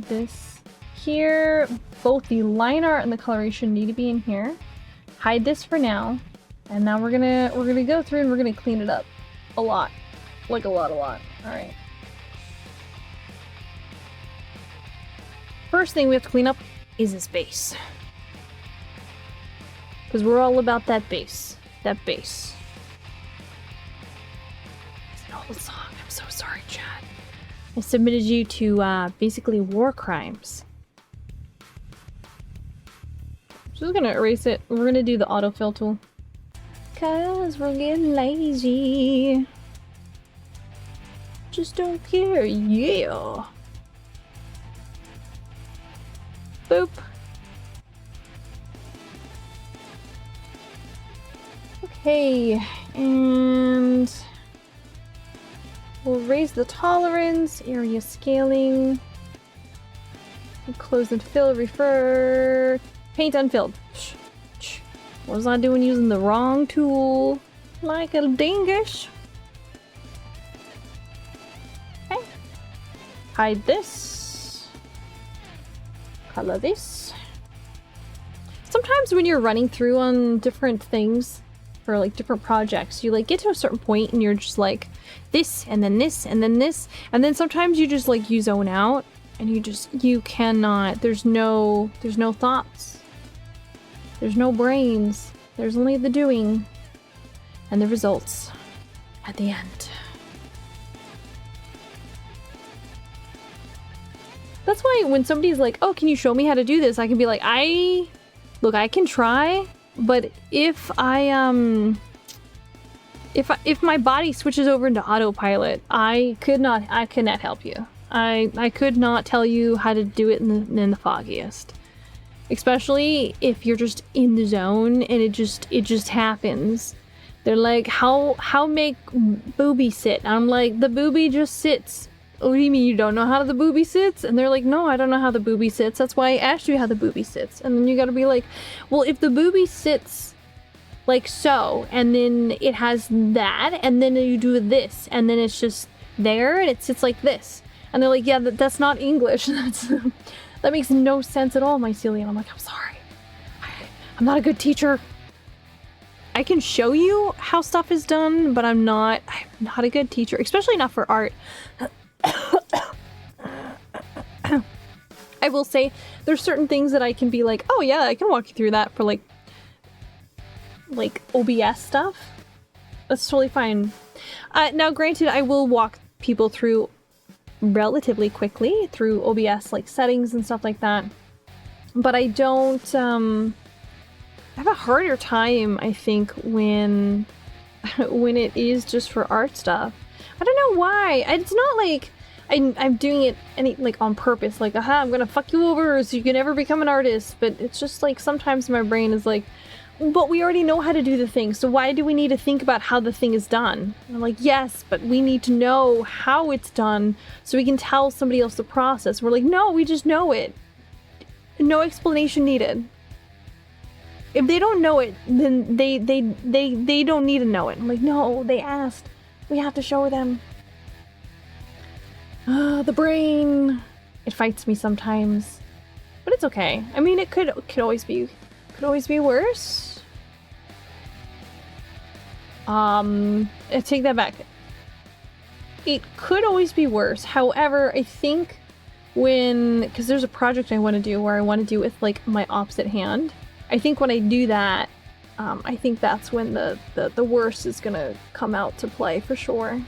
This here, both the line art and the coloration need to be in here. Hide this for now. And now we're gonna go through and we're gonna clean it up. A lot. Like a lot. Alright. First thing we have to clean up is this base. Because we're all about that base. That base. It's an old song. I'm so sorry, Chad. I submitted you to basically war crimes. Just gonna erase it. We're gonna do the autofill tool. Cause we're getting lazy. Just don't care, yeah. Boop. Okay, and we'll raise the tolerance, area scaling, close and fill, refer, paint unfilled. What was I doing using the wrong tool? Like a dingus. Okay. Hide this. Color this. Sometimes when you're running through on different things, for like different projects, you like get to a certain point and you're just like this and then this and then this, and then sometimes you just like you zone out and you cannot, there's no thoughts. There's no brains. There's only the doing and the results at the end. That's why when somebody's like, oh, can you show me how to do this? I can be like, look, I can try, but if my body switches over into autopilot, I cannot help you. I could not tell you how to do it in the foggiest. Especially if you're just in the zone and it just happens. They're like, how make booby sit? I'm like, the booby just sits. What do you mean you don't know how the booby sits? And they're like, no, I don't know how the booby sits. That's why I asked you how the booby sits. And then you gotta be like, well, if the booby sits like so, and then it has that, and then you do this, and then it's just there, and it sits like this. And they're like, yeah, that's not English. That makes no sense at all, Mycelium. I'm like, I'm sorry. I'm not a good teacher. I can show you how stuff is done, but I'm not a good teacher, especially not for art. I will say there's certain things that I can be like, oh yeah, I can walk you through that for like OBS stuff. That's totally fine. Now granted, I will walk people through relatively quickly through OBS like settings and stuff like that. But I don't I have a harder time, I think, when when it is just for art stuff. I don't know why. It's not like I'm doing it like on purpose, like, aha, I'm gonna fuck you over so you can never become an artist. But it's just like sometimes my brain is like, but we already know how to do the thing, so why do we need to think about how the thing is done? And I'm like, yes, but we need to know how it's done so we can tell somebody else the process. We're like, no, we just know it. No explanation needed. If they don't know it, then they don't need to know it. I'm like, no, they asked. We have to show them. The brain. It fights me sometimes. But it's okay. I mean, it could always be worse. I take that back. It could always be worse. However, I think because there's a project I want to do where I want to do with like my opposite hand. I think when I do that, I think that's when the worst is gonna come out to play for sure.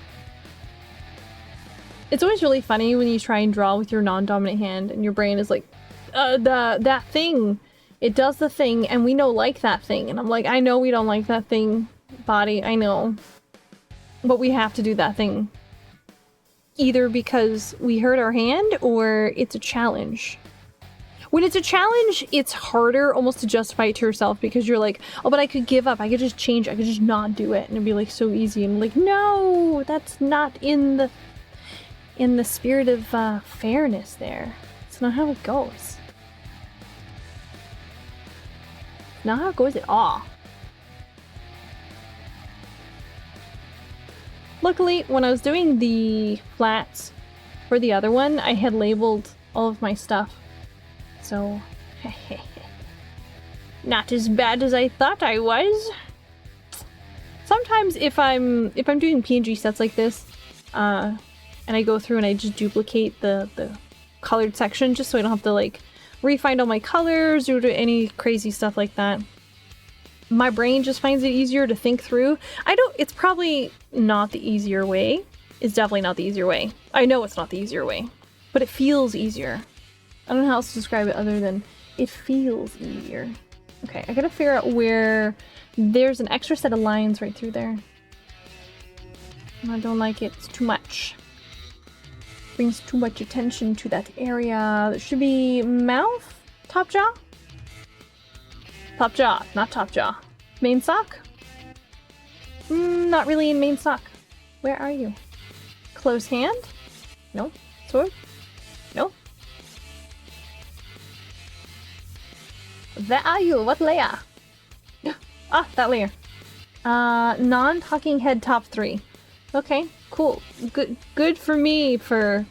It's always really funny when you try and draw with your non-dominant hand and your brain is like, that thing. It does the thing and we don't like that thing. And I'm like, I know we don't like that thing, body, I know. But we have to do that thing. Either because we hurt our hand or it's a challenge. When it's a challenge, it's harder almost to justify it to yourself because you're like, oh, but I could give up. I could just change. I could just not do it. And it'd be like so easy. And like, no, that's not in the spirit of fairness there. It's not how it goes. Not how it goes at all. Luckily, when I was doing the flats for the other one, I had labeled all of my stuff. So, not as bad as I thought I was. Sometimes if I'm doing PNG sets like this, and I go through and I just duplicate the colored section just so I don't have to like refind all my colors or do any crazy stuff like that. My brain just finds it easier to think through. It's probably not the easier way. It's definitely not the easier way. I know it's not the easier way, but it feels easier. I don't know how else to describe it other than it feels easier. Okay, I gotta figure out where there's an extra set of lines right through there. I don't like it. It's too much. Brings too much attention to that area. There should be mouth? Top jaw? Top jaw, not top jaw. Main sock? Not really in main sock. Where are you? Close hand? No. Sword? No. Where are you? What layer? Ah, that layer. Non-talking head top 3. Okay, cool. Good for me for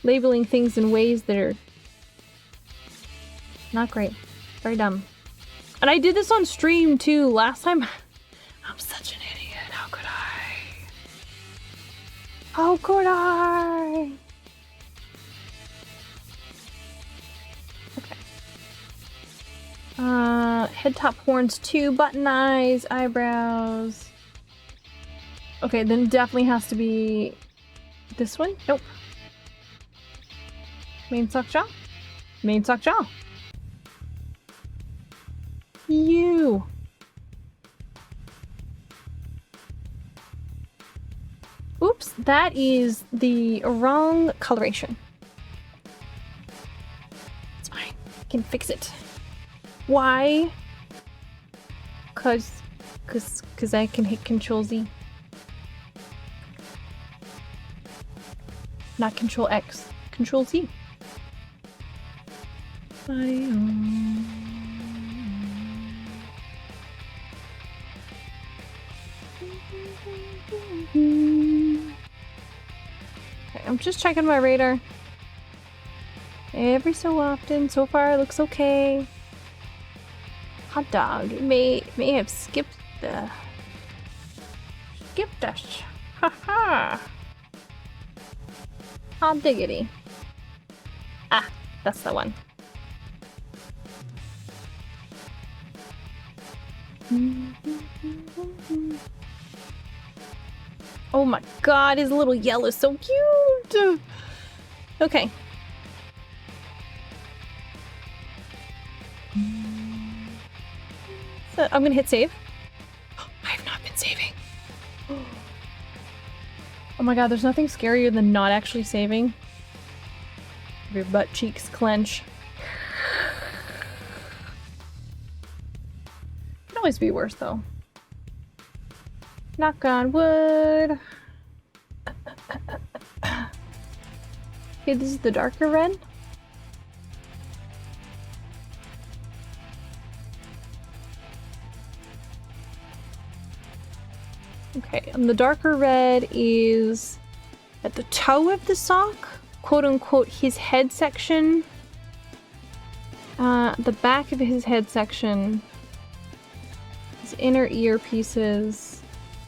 labeling things in ways that are not great. Very dumb. And I did this on stream too last time. I'm such an idiot. How could I? How could I? Okay. Head top horns 2, button eyes, eyebrows. Okay, then it definitely has to be this one. Nope. Main sock jaw. Main sock jaw. You. Oops, that is the wrong coloration. It's fine. I can fix it. Why? Cause I can hit Control Z. Not Control X. Control Z. Okay, I'm just checking my radar. Every so often. So far it looks okay. Hot dog may have skipped us. Haha. Hot diggity. Ah, that's the one. Oh my god, his little yell is so cute! Okay. So I'm gonna hit save. I have not been saving. Oh my god, there's nothing scarier than not actually saving. Your butt cheeks clench. Can always be worse though. Knock on wood. Okay, this is the darker red. Okay, and the darker red is at the toe of the sock, quote unquote, his head section. The back of his head section, his inner ear pieces,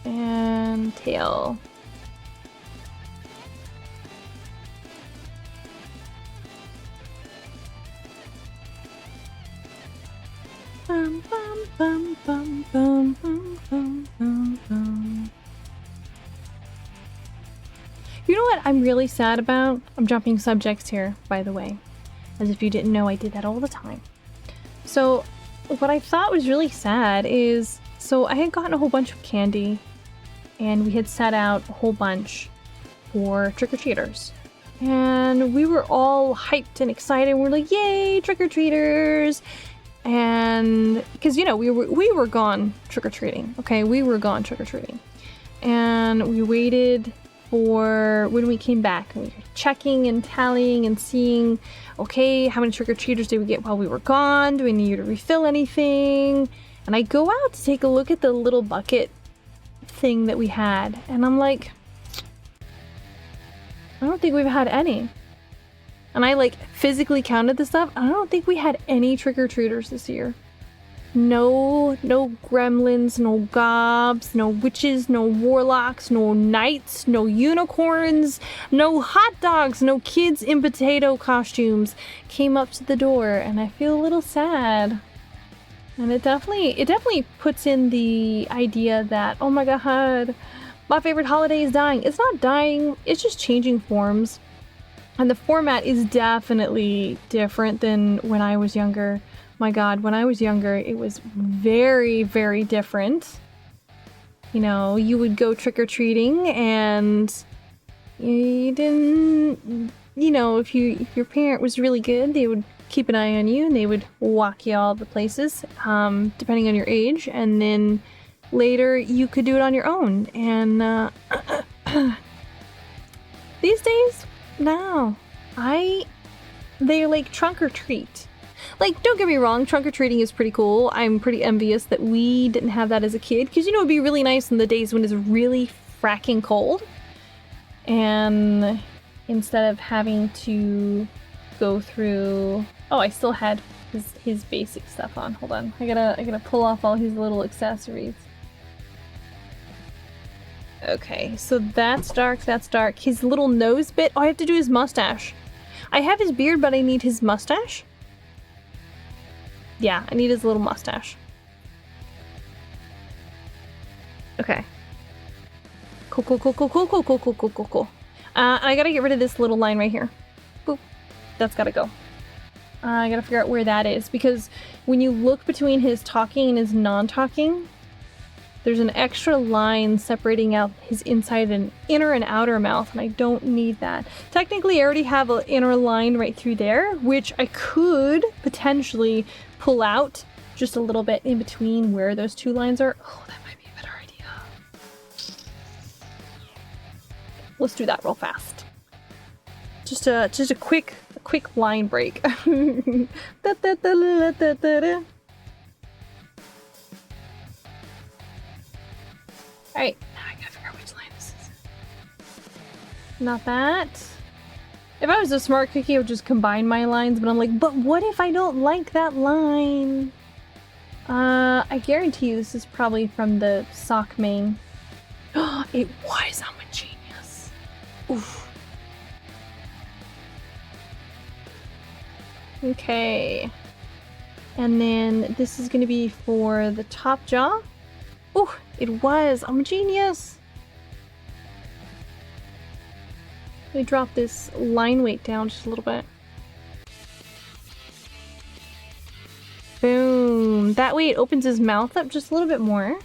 and tail. Bum, bum, bum, bum, bum, bum, bum, bum, bum. You know what I'm really sad about? I'm jumping subjects here, by the way. As if you didn't know, I did that all the time. So, what I thought was really sad is, so I had gotten a whole bunch of candy, and we had set out a whole bunch for trick-or-treaters. And we were all hyped and excited. We're like, yay, trick-or-treaters! And because, you know, we were gone trick-or-treating. Okay, we were gone trick-or-treating. And we waited for when we came back. And we were checking and tallying and seeing, okay, how many trick-or-treaters did we get while we were gone? Do we need to refill anything? And I go out to take a look at the little bucket thing that we had. And I'm like, I don't think we've had any. And I like physically counted the stuff. I don't think we had any trick-or-treaters this year. No gremlins, no gobs, no witches, no warlocks, no knights, no unicorns, no hot dogs, no kids in potato costumes came up to the door, and I feel a little sad. And it definitely puts in the idea that, oh my god, my favorite holiday is dying. It's not dying, it's just changing forms. And the format is definitely different than when I was younger. My god, when I was younger, it was very, very different. You know, you would go trick-or-treating and you didn't, you know, if your parent was really good, they would keep an eye on you and they would walk you all the places, depending on your age. And then later you could do it on your own. And these days, no, they're like trunk or treat. Like, don't get me wrong, trunk or treating is pretty cool. I'm pretty envious that we didn't have that as a kid, because, you know, it'd be really nice in the days when it's really fracking cold. And instead of having to go through, oh, I still had his basic stuff on. Hold on, I gotta pull off all his little accessories. Okay, so that's dark, that's dark. His little nose bit, oh, I have to do his mustache. I have his beard, but I need his mustache. Yeah, I need his little mustache. Okay. Cool. I gotta get rid of this little line right here. Boop. That's gotta go. I gotta figure out where that is, because when you look between his talking and his non-talking, there's an extra line separating out his inside and inner and outer mouth, and I don't need that. Technically, I already have an inner line right through there, which I could potentially pull out just a little bit in between where those two lines are. Oh, that might be a better idea. Let's do that real fast. Just a quick line break. Alright, now I gotta figure out which line this is. Not that. If I was a smart cookie, I would just combine my lines, but I'm like, but what if I don't like that line? I guarantee you this is probably from the sock main. It was, I'm a genius. Oof. Okay. And then this is gonna be for the top jaw. Oh, it was. I'm a genius. Let me drop this line weight down just a little bit. Boom. That way it opens his mouth up just a little bit more.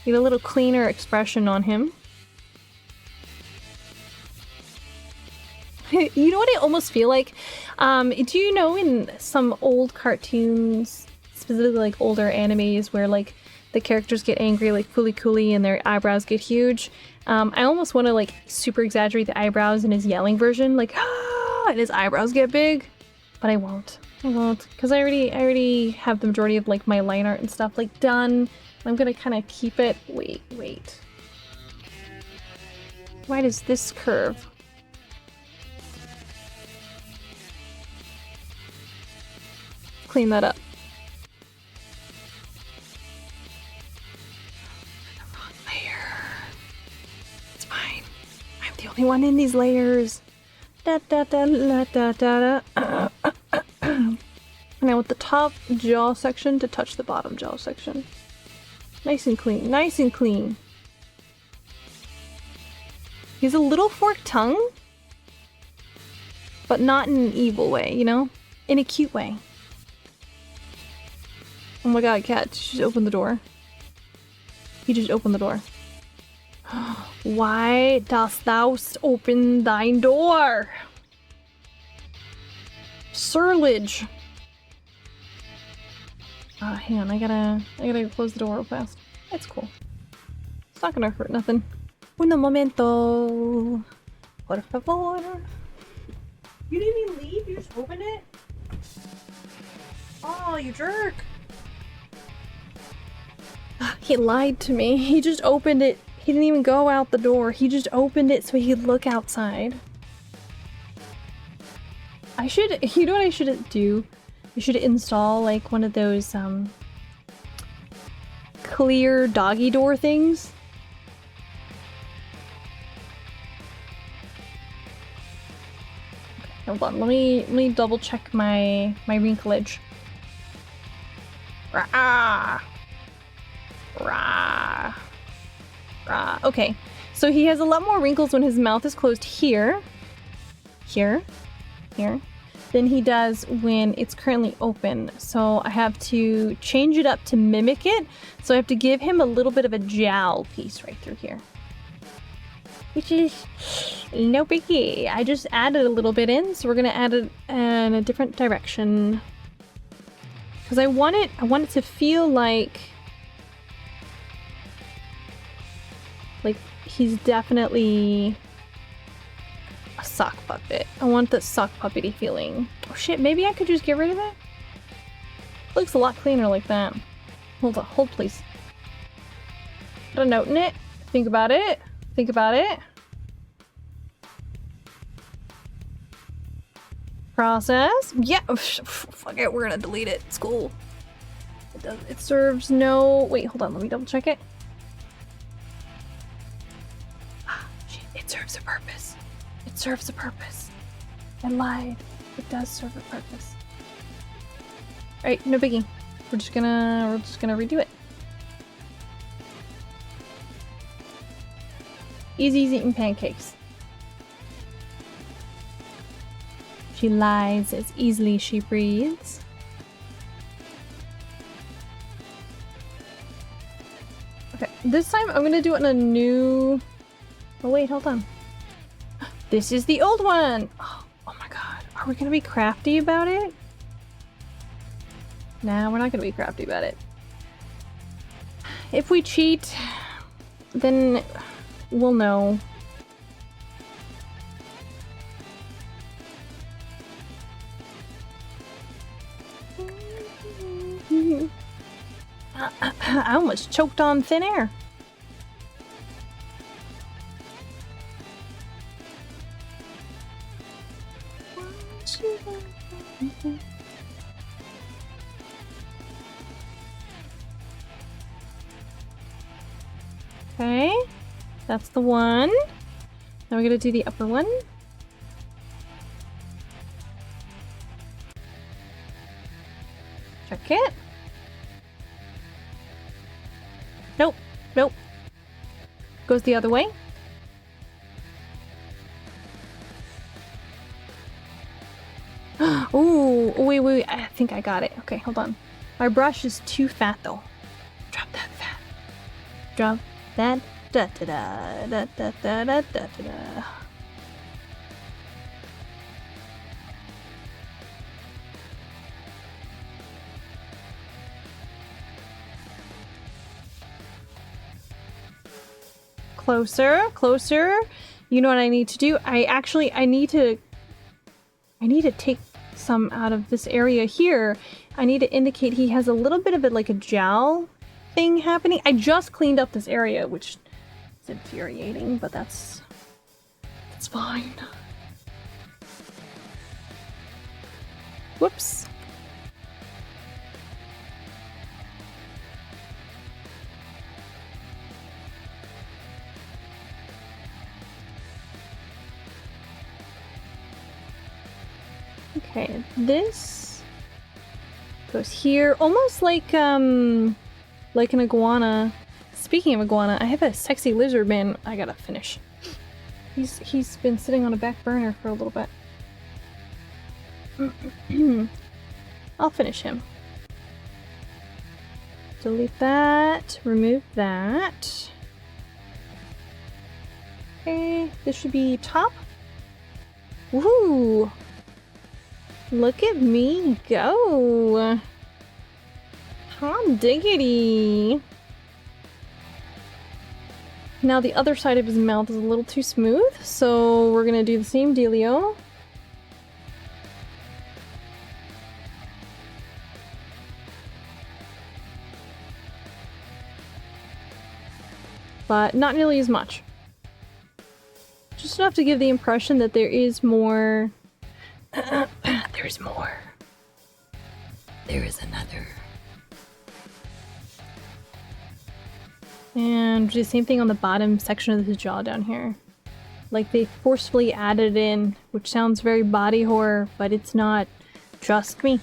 Get a little cleaner expression on him. You know what I almost feel like? Do you know in some old cartoons, specifically like older animes, where like the characters get angry like Fooly Cooly and their eyebrows get huge? I almost want to like super exaggerate the eyebrows in his yelling version, like ah, and his eyebrows get big, but I won't. I won't, because I already have the majority of like my line art and stuff like done. I'm gonna kind of keep it. Wait. Why does this curve? Clean that up. The wrong layer. It's fine. I'm the only one in these layers. Da da da da da da da. And I want the top jaw section to touch the bottom jaw section. Nice and clean. Nice and clean. He's a little forked tongue, but not in an evil way, you know? In a cute way. Oh my god, cat, just open the door. He just opened the door. Why dost thou open thine door? Surlage. Hang on, I gotta close the door real fast. It's cool. It's not gonna hurt nothing. Un momento. Por favor. You didn't even leave? You just opened it? Oh, you jerk. He lied to me. He just opened it. He didn't even go out the door. He just opened it so he could look outside. You know what I should do? I should install like one of those clear doggy door things. Okay, hold on, let me double check my wrinklage. Rah! Rah! Rah. Okay, so he has a lot more wrinkles when his mouth is closed here, than he does when it's currently open. So I have to change it up to mimic it. So I have to give him a little bit of a jowl piece right through here. Which is no biggie. I just added a little bit in, so we're gonna add it in a different direction. Because I want it to feel like he's definitely a sock puppet. I want the sock puppety feeling. Oh shit, maybe I could just get rid of it? Looks a lot cleaner like that. Hold on, hold please. Put a note in it. Think about it. Think about it. Process. Yeah, fuck it, we're gonna delete it. It's cool. It serves no... Wait, hold on, let me double check it. Ah, shit, it serves a purpose. It serves a purpose. I lied. It does serve a purpose. Alright, no biggie. We're just gonna redo it. Easy's eating pancakes. She lies as easily as she breathes. Okay, this time I'm gonna do it in a new... Oh wait, hold on. This is the old one! Oh my god, are we gonna be crafty about it? Nah, we're not gonna be crafty about it. If we cheat, then we'll know. I almost choked on thin air. Okay, that's the one. Now we're gonna do the upper one. Check it. Nope, nope. Goes the other way. Ooh, wait. I think I got it. Okay, hold on. My brush is too fat though. Drop that fat. Drop that. Da da da da da da da da da. Closer. You know what I need to do? I need to take some out of this area here. I need to indicate he has a little bit of it like a jowl thing happening. I just cleaned up this area, which is infuriating, but that's fine. Whoops. Okay, this goes here, almost like an iguana. Speaking of iguana, I have a sexy lizard man I gotta finish. He's been sitting on a back burner for a little bit. I'll finish him. Delete that, remove that. Okay, this should be top. Woohoo! Look at me go! Hot diggity! Now the other side of his mouth is a little too smooth, so we're gonna do the same dealio. But not nearly as much. Just enough to give the impression that there is more. There's more. There is another. And do the same thing on the bottom section of his jaw down here. Like they forcefully added in, which sounds very body horror, but it's not. Trust me.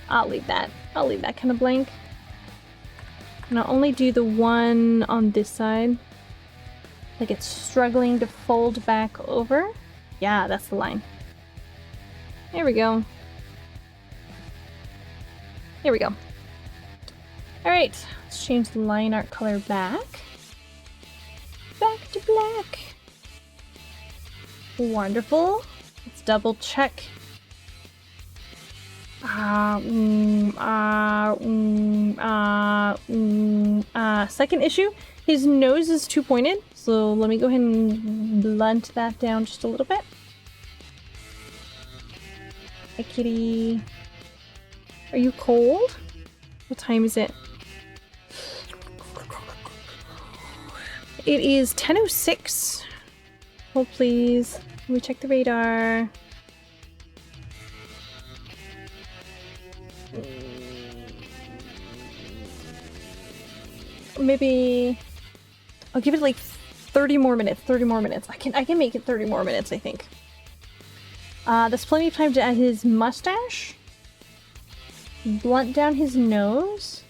I'll leave that. I'll leave that kind of blank. And I'll only do the one on this side. Like it's struggling to fold back over. Yeah, that's the line. There we go. There we go. Alright, let's change the line art color back. Back to black. Wonderful. Let's double check. Second issue, his nose is too pointed, so let me go ahead and blunt that down just a little bit. Hi, kitty. Are you cold? What time is it? It is 10:06. Hold please. Let me check the radar. Maybe I'll give it like 30 more minutes. 30 more minutes. I can make it 30 more minutes, I think. There's plenty of time to add his mustache. Blunt down his nose.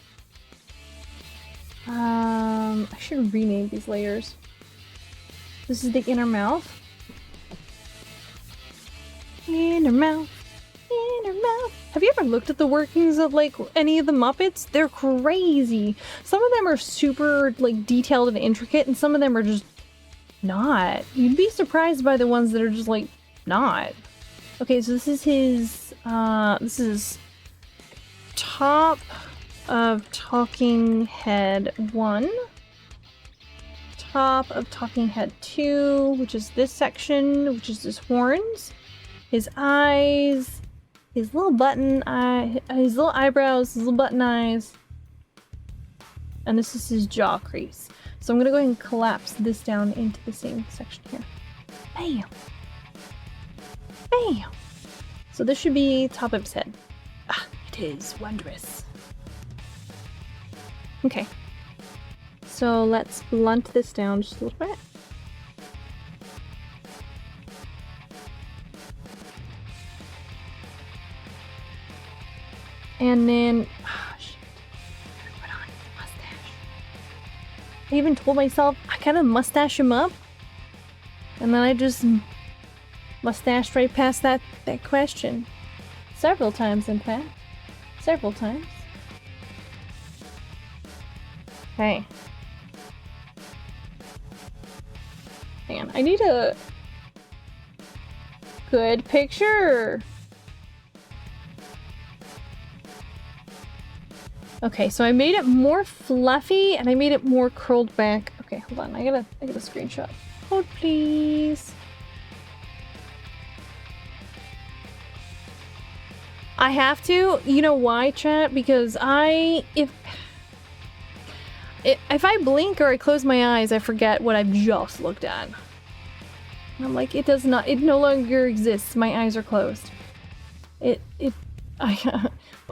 I should rename these layers. This is the inner mouth. Inner mouth. Inner mouth. Have you ever looked at the workings of like any of the Muppets? They're crazy. Some of them are super like detailed and intricate, and some of them are just not. You'd be surprised by the ones that are just like not. Okay, so this is his this is top of talking head 1. Top of talking head 2, which is this section, which is his horns, his eyes, his little button eye, his little eyebrows, his little button eyes. And this is his jaw crease. So I'm gonna go ahead and collapse this down into the same section here. Bam! Bam! So this should be top of his head. Ah, it is wondrous. Okay. So let's blunt this down just a little bit. And then, shit. Gotta put on his mustache. I even told myself I gotta mustache him up. And then I just mustached right past that question. Several times, in fact. Several times. Hey. Hang on, I need a good picture. Okay, so I made it more fluffy and I made it more curled back. Okay, hold on. I gotta screenshot. Hold, please. I have to. You know why, chat? Because if I blink or I close my eyes, I forget what I've just looked at. I'm like, it no longer exists. My eyes are closed.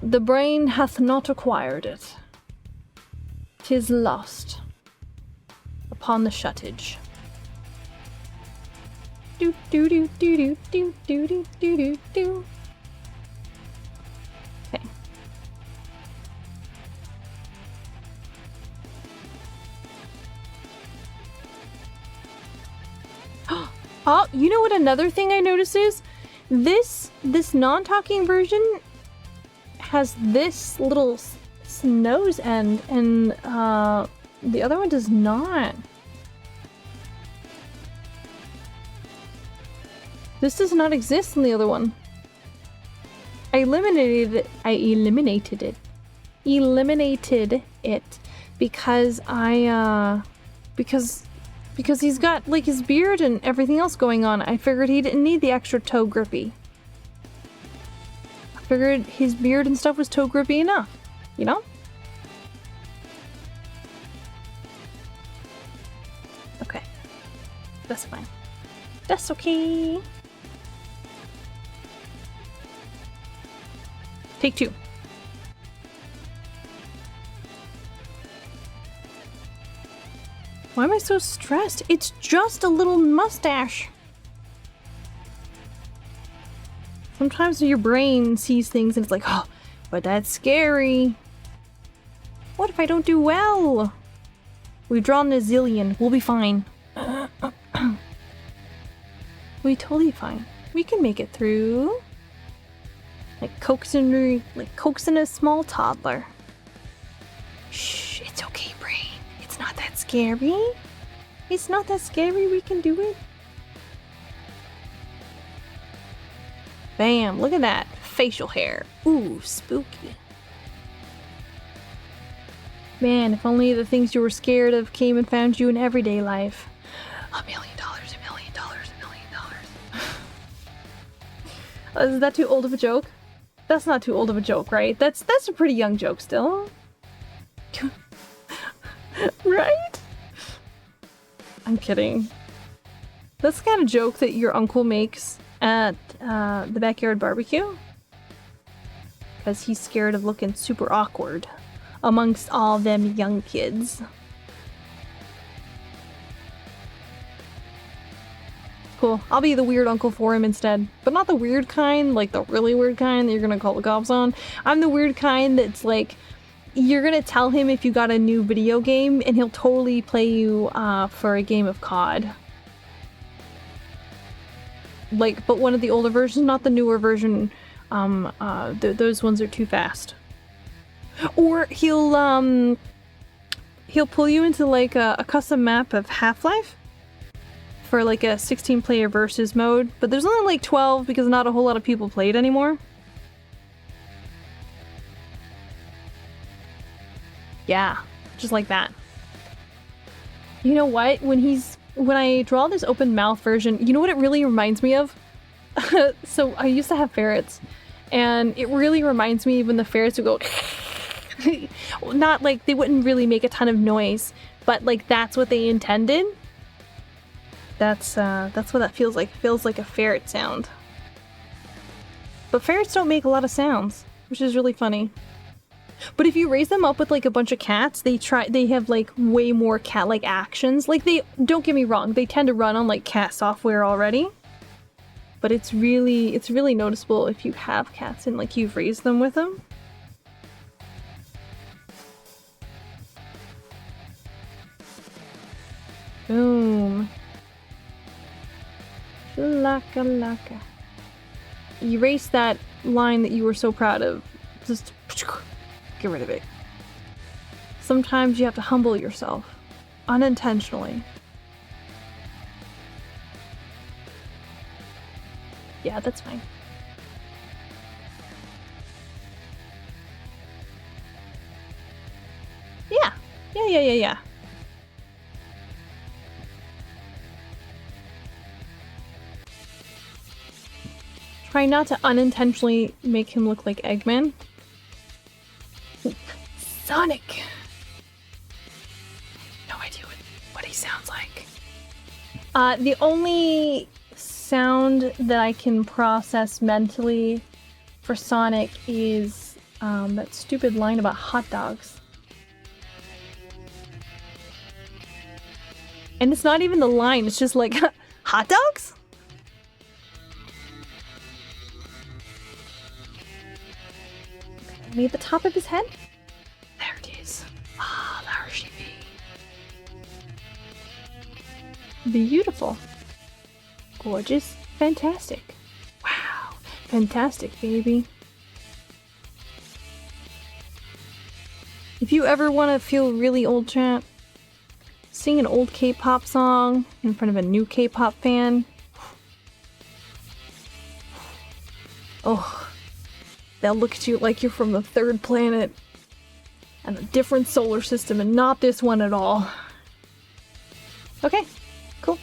The brain hath not acquired it. 'Tis lost upon the shuttage. Do do do do do do do do do do do. Okay. Oh, you know what another thing I noticed is? This non-talking version has this little nose end, and the other one does not. This does not exist in the other one. I eliminated it because because he's got like his beard and everything else going on. I figured he didn't need the extra toe grippy. I figured his beard and stuff was toe grippy enough, you know? Okay. That's fine. That's okay. Take two. Why am I so stressed? It's just a little mustache. Sometimes your brain sees things and it's like, oh, but that's scary. What if I don't do well? We've drawn a zillion. We'll be fine. We'll be totally fine. We can make it through. Like coaxing a small toddler. Shh, it's okay, brain. It's not that scary. It's not that scary. We can do it. Bam, look at that. Facial hair. Ooh, spooky. Man, if only the things you were scared of came and found you in everyday life. $1 million, $1 million, $1 million. Is that too old of a joke? That's not too old of a joke, right? That's a pretty young joke still. Right? I'm kidding. That's the kind of joke that your uncle makes at the backyard barbecue. Because he's scared of looking super awkward amongst all them young kids. Cool. I'll be the weird uncle for him instead. But not the weird kind, like the really weird kind that you're gonna call the cops on. I'm the weird kind that's like, you're gonna tell him if you got a new video game and he'll totally play you for a game of COD. Like, but one of the older versions, not the newer version. Those ones are too fast. Or he'll pull you into like a custom map of Half-Life for like a 16 player versus mode, but there's only like 12 because not a whole lot of people play it anymore. Yeah, just like that. You know what? When I draw this open mouth version, you know what it really reminds me of? So I used to have ferrets, and it really reminds me when the ferrets would go not like they wouldn't really make a ton of noise, but like that's what they intended. That's what that feels like. It feels like a ferret sound. But ferrets don't make a lot of sounds, which is really funny. But if you raise them up with like a bunch of cats, they have like way more cat-like actions. Like don't get me wrong, they tend to run on like cat software already. But it's really noticeable if you have cats and like you've raised them with them. Boom. Laka laka. Erase that line that you were so proud of. Just get rid of it. Sometimes you have to humble yourself. Unintentionally. Yeah, that's fine. Yeah. Try not to unintentionally make him look like Eggman. Sonic! No idea what he sounds like. The only sound that I can process mentally for Sonic is that stupid line about hot dogs. And it's not even the line, it's just like, hot dogs? Maybe the top of his head? There it is. Ah, there she be. Beautiful. Gorgeous. Fantastic. Wow. Fantastic, baby. If you ever want to feel really old, chat, sing an old K-pop song in front of a new K-pop fan. Oh, they'll look at you like you're from the third planet and a different solar system and not this one at all. Okay, cool.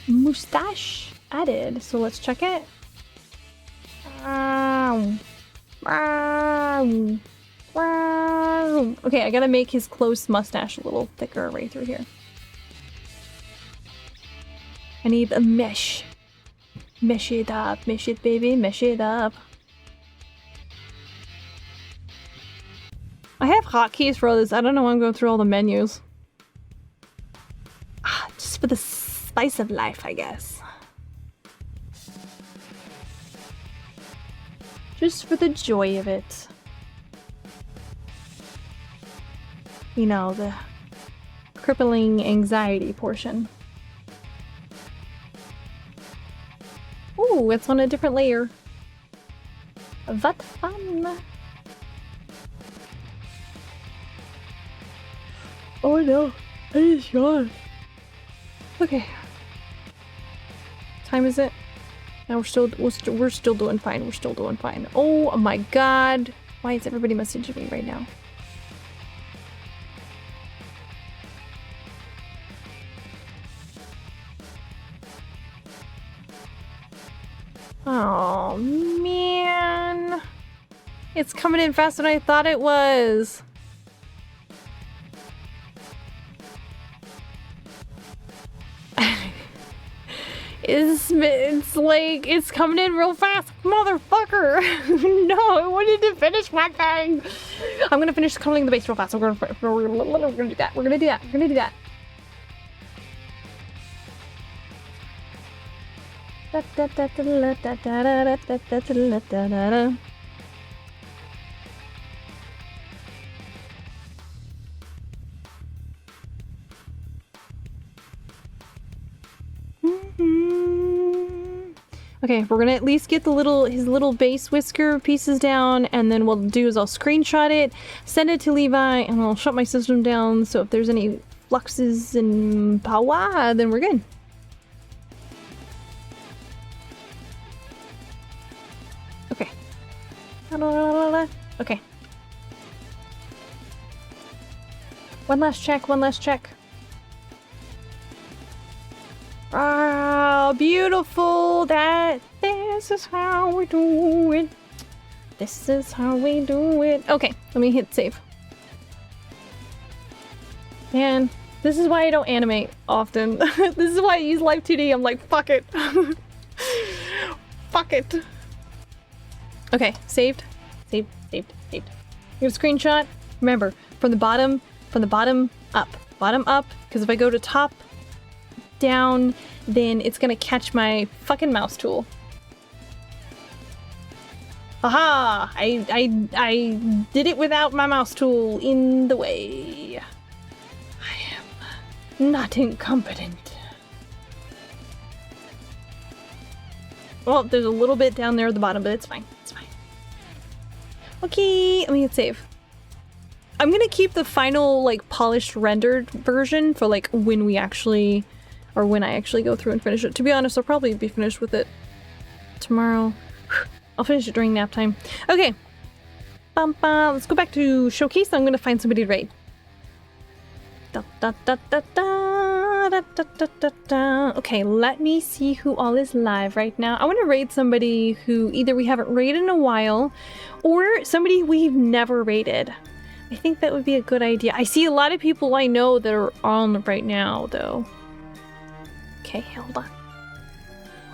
Mustache added, so let's check it. Okay, I gotta make his close mustache a little thicker right through here. I need a mesh. Mesh it up, mesh it, baby, mesh it up. I have hotkeys for all this. I don't know why I'm going through all the menus. Just for the spice of life, I guess. Just for the joy of it. You know, the crippling anxiety portion. Ooh, it's on a different layer. What fun! Oh no, I just yawned. Okay. Time is it? Now we're still doing fine. We're still doing fine. Oh my god! Why is everybody messaging me right now? Oh man, it's coming in faster than I thought it was. It's like, it's coming in real fast, motherfucker. No, I wanted to finish my thing. I'm gonna finish coloring the base real fast. We're gonna do that. We're gonna do that. Okay, we're gonna at least get his little base whisker pieces down, and then what I'll do is I'll screenshot it, send it to Levi, and I'll shut my system down, so if there's any fluxes and power, then we're good. Okay. Okay. One last check. Ah, beautiful! This is how we do it. This is how we do it. Okay, let me hit save. Man, this is why I don't animate often. This is why I use Live 2D. I'm like, fuck it. Fuck it. Okay, saved. Saved. You have a screenshot. Remember, from the bottom up. Bottom up, because if I go to top down, then it's gonna catch my fucking mouse tool. Aha! I did it without my mouse tool in the way. Not incompetent. Well, there's a little bit down there at the bottom, but it's fine. It's fine. Okay, let me hit save. I'm gonna keep the final, like, polished rendered version for, like, when we actually... or when I actually go through and finish it. To be honest, I'll probably be finished with it tomorrow. I'll finish it during nap time. Okay. Let's go back to Showcase. I'm gonna find somebody to raid. Okay, let me see who all is live right now. I want to raid somebody who either we haven't raided in a while or somebody we've never raided. I think that would be a good idea. I see a lot of people I know that are on right now, though. Okay, hold on.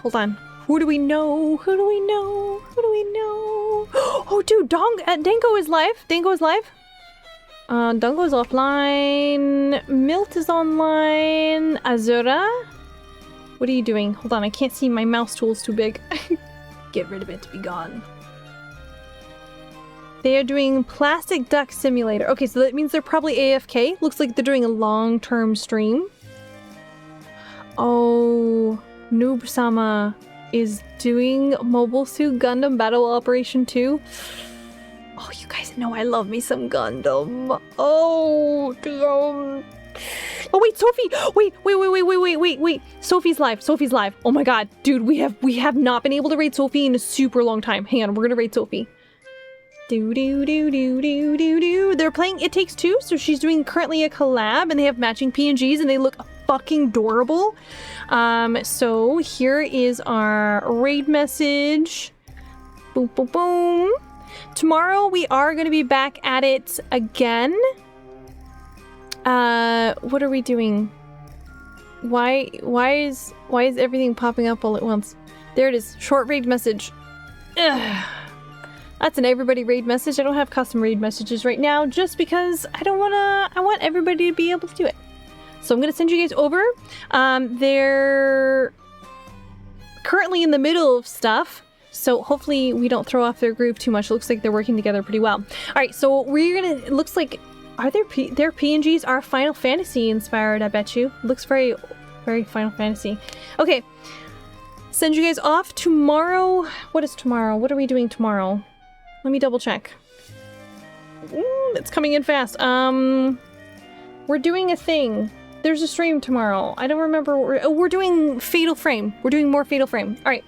Hold on. Who do we know? Who do we know? Who do we know? Oh, dude, Dango is live. Dango is live. Dango is offline. Milt is online. Azura? What are you doing? Hold on, I can't see. My mouse tool's too big. Get rid of it to be gone. They are doing Plastic Duck Simulator. Okay, so that means they're probably AFK. Looks like they're doing a long-term stream. Oh, Noob-sama is doing Mobile Suit Gundam Battle Operation 2. Oh, you guys know I love me some Gundam. Oh, damn. Oh, wait, Sophie. Wait. Sophie's live. Sophie's live. Oh my god. Dude, we have not been able to raid Sophie in a super long time. Hang on, we're gonna raid Sophie. They're playing It Takes Two, so she's doing currently a collab, and they have matching PNGs, and they look fucking adorable. So here is our raid message. Boom, boom, boom. Tomorrow we are going to be back at it again. What are we doing? Why is everything popping up all at once? There it is. Short raid message. Ugh. That's an everybody raid message. I don't have custom raid messages right now just because I want everybody to be able to do it. So I'm going to send you guys over. They're currently in the middle of stuff, so hopefully we don't throw off their groove too much. It looks like they're working together pretty well. All right, so we're going to, it looks like, their PNGs are Final Fantasy inspired, I bet you. It looks very, very Final Fantasy. Okay, send you guys off tomorrow. What is tomorrow? What are we doing tomorrow? Let me double check. It's coming in fast. We're doing a thing. There's a stream tomorrow. I don't remember what we're doing. Fatal Frame. We're doing more Fatal Frame. All right.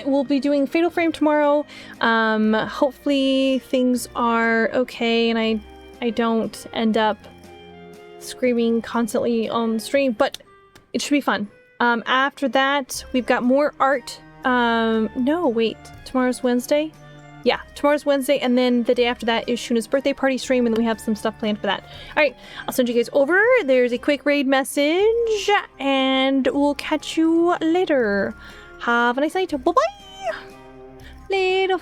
We'll be doing Fatal Frame tomorrow. Hopefully things are okay and I don't end up screaming constantly on stream, but it should be fun. After that, we've got more art. No, wait. Tomorrow's Wednesday? Yeah, tomorrow's Wednesday, and then the day after that is Shuna's birthday party stream, and then we have some stuff planned for that. Alright, I'll send you guys over. There's a quick raid message, and we'll catch you later. Have a nice night. Bye-bye! Later.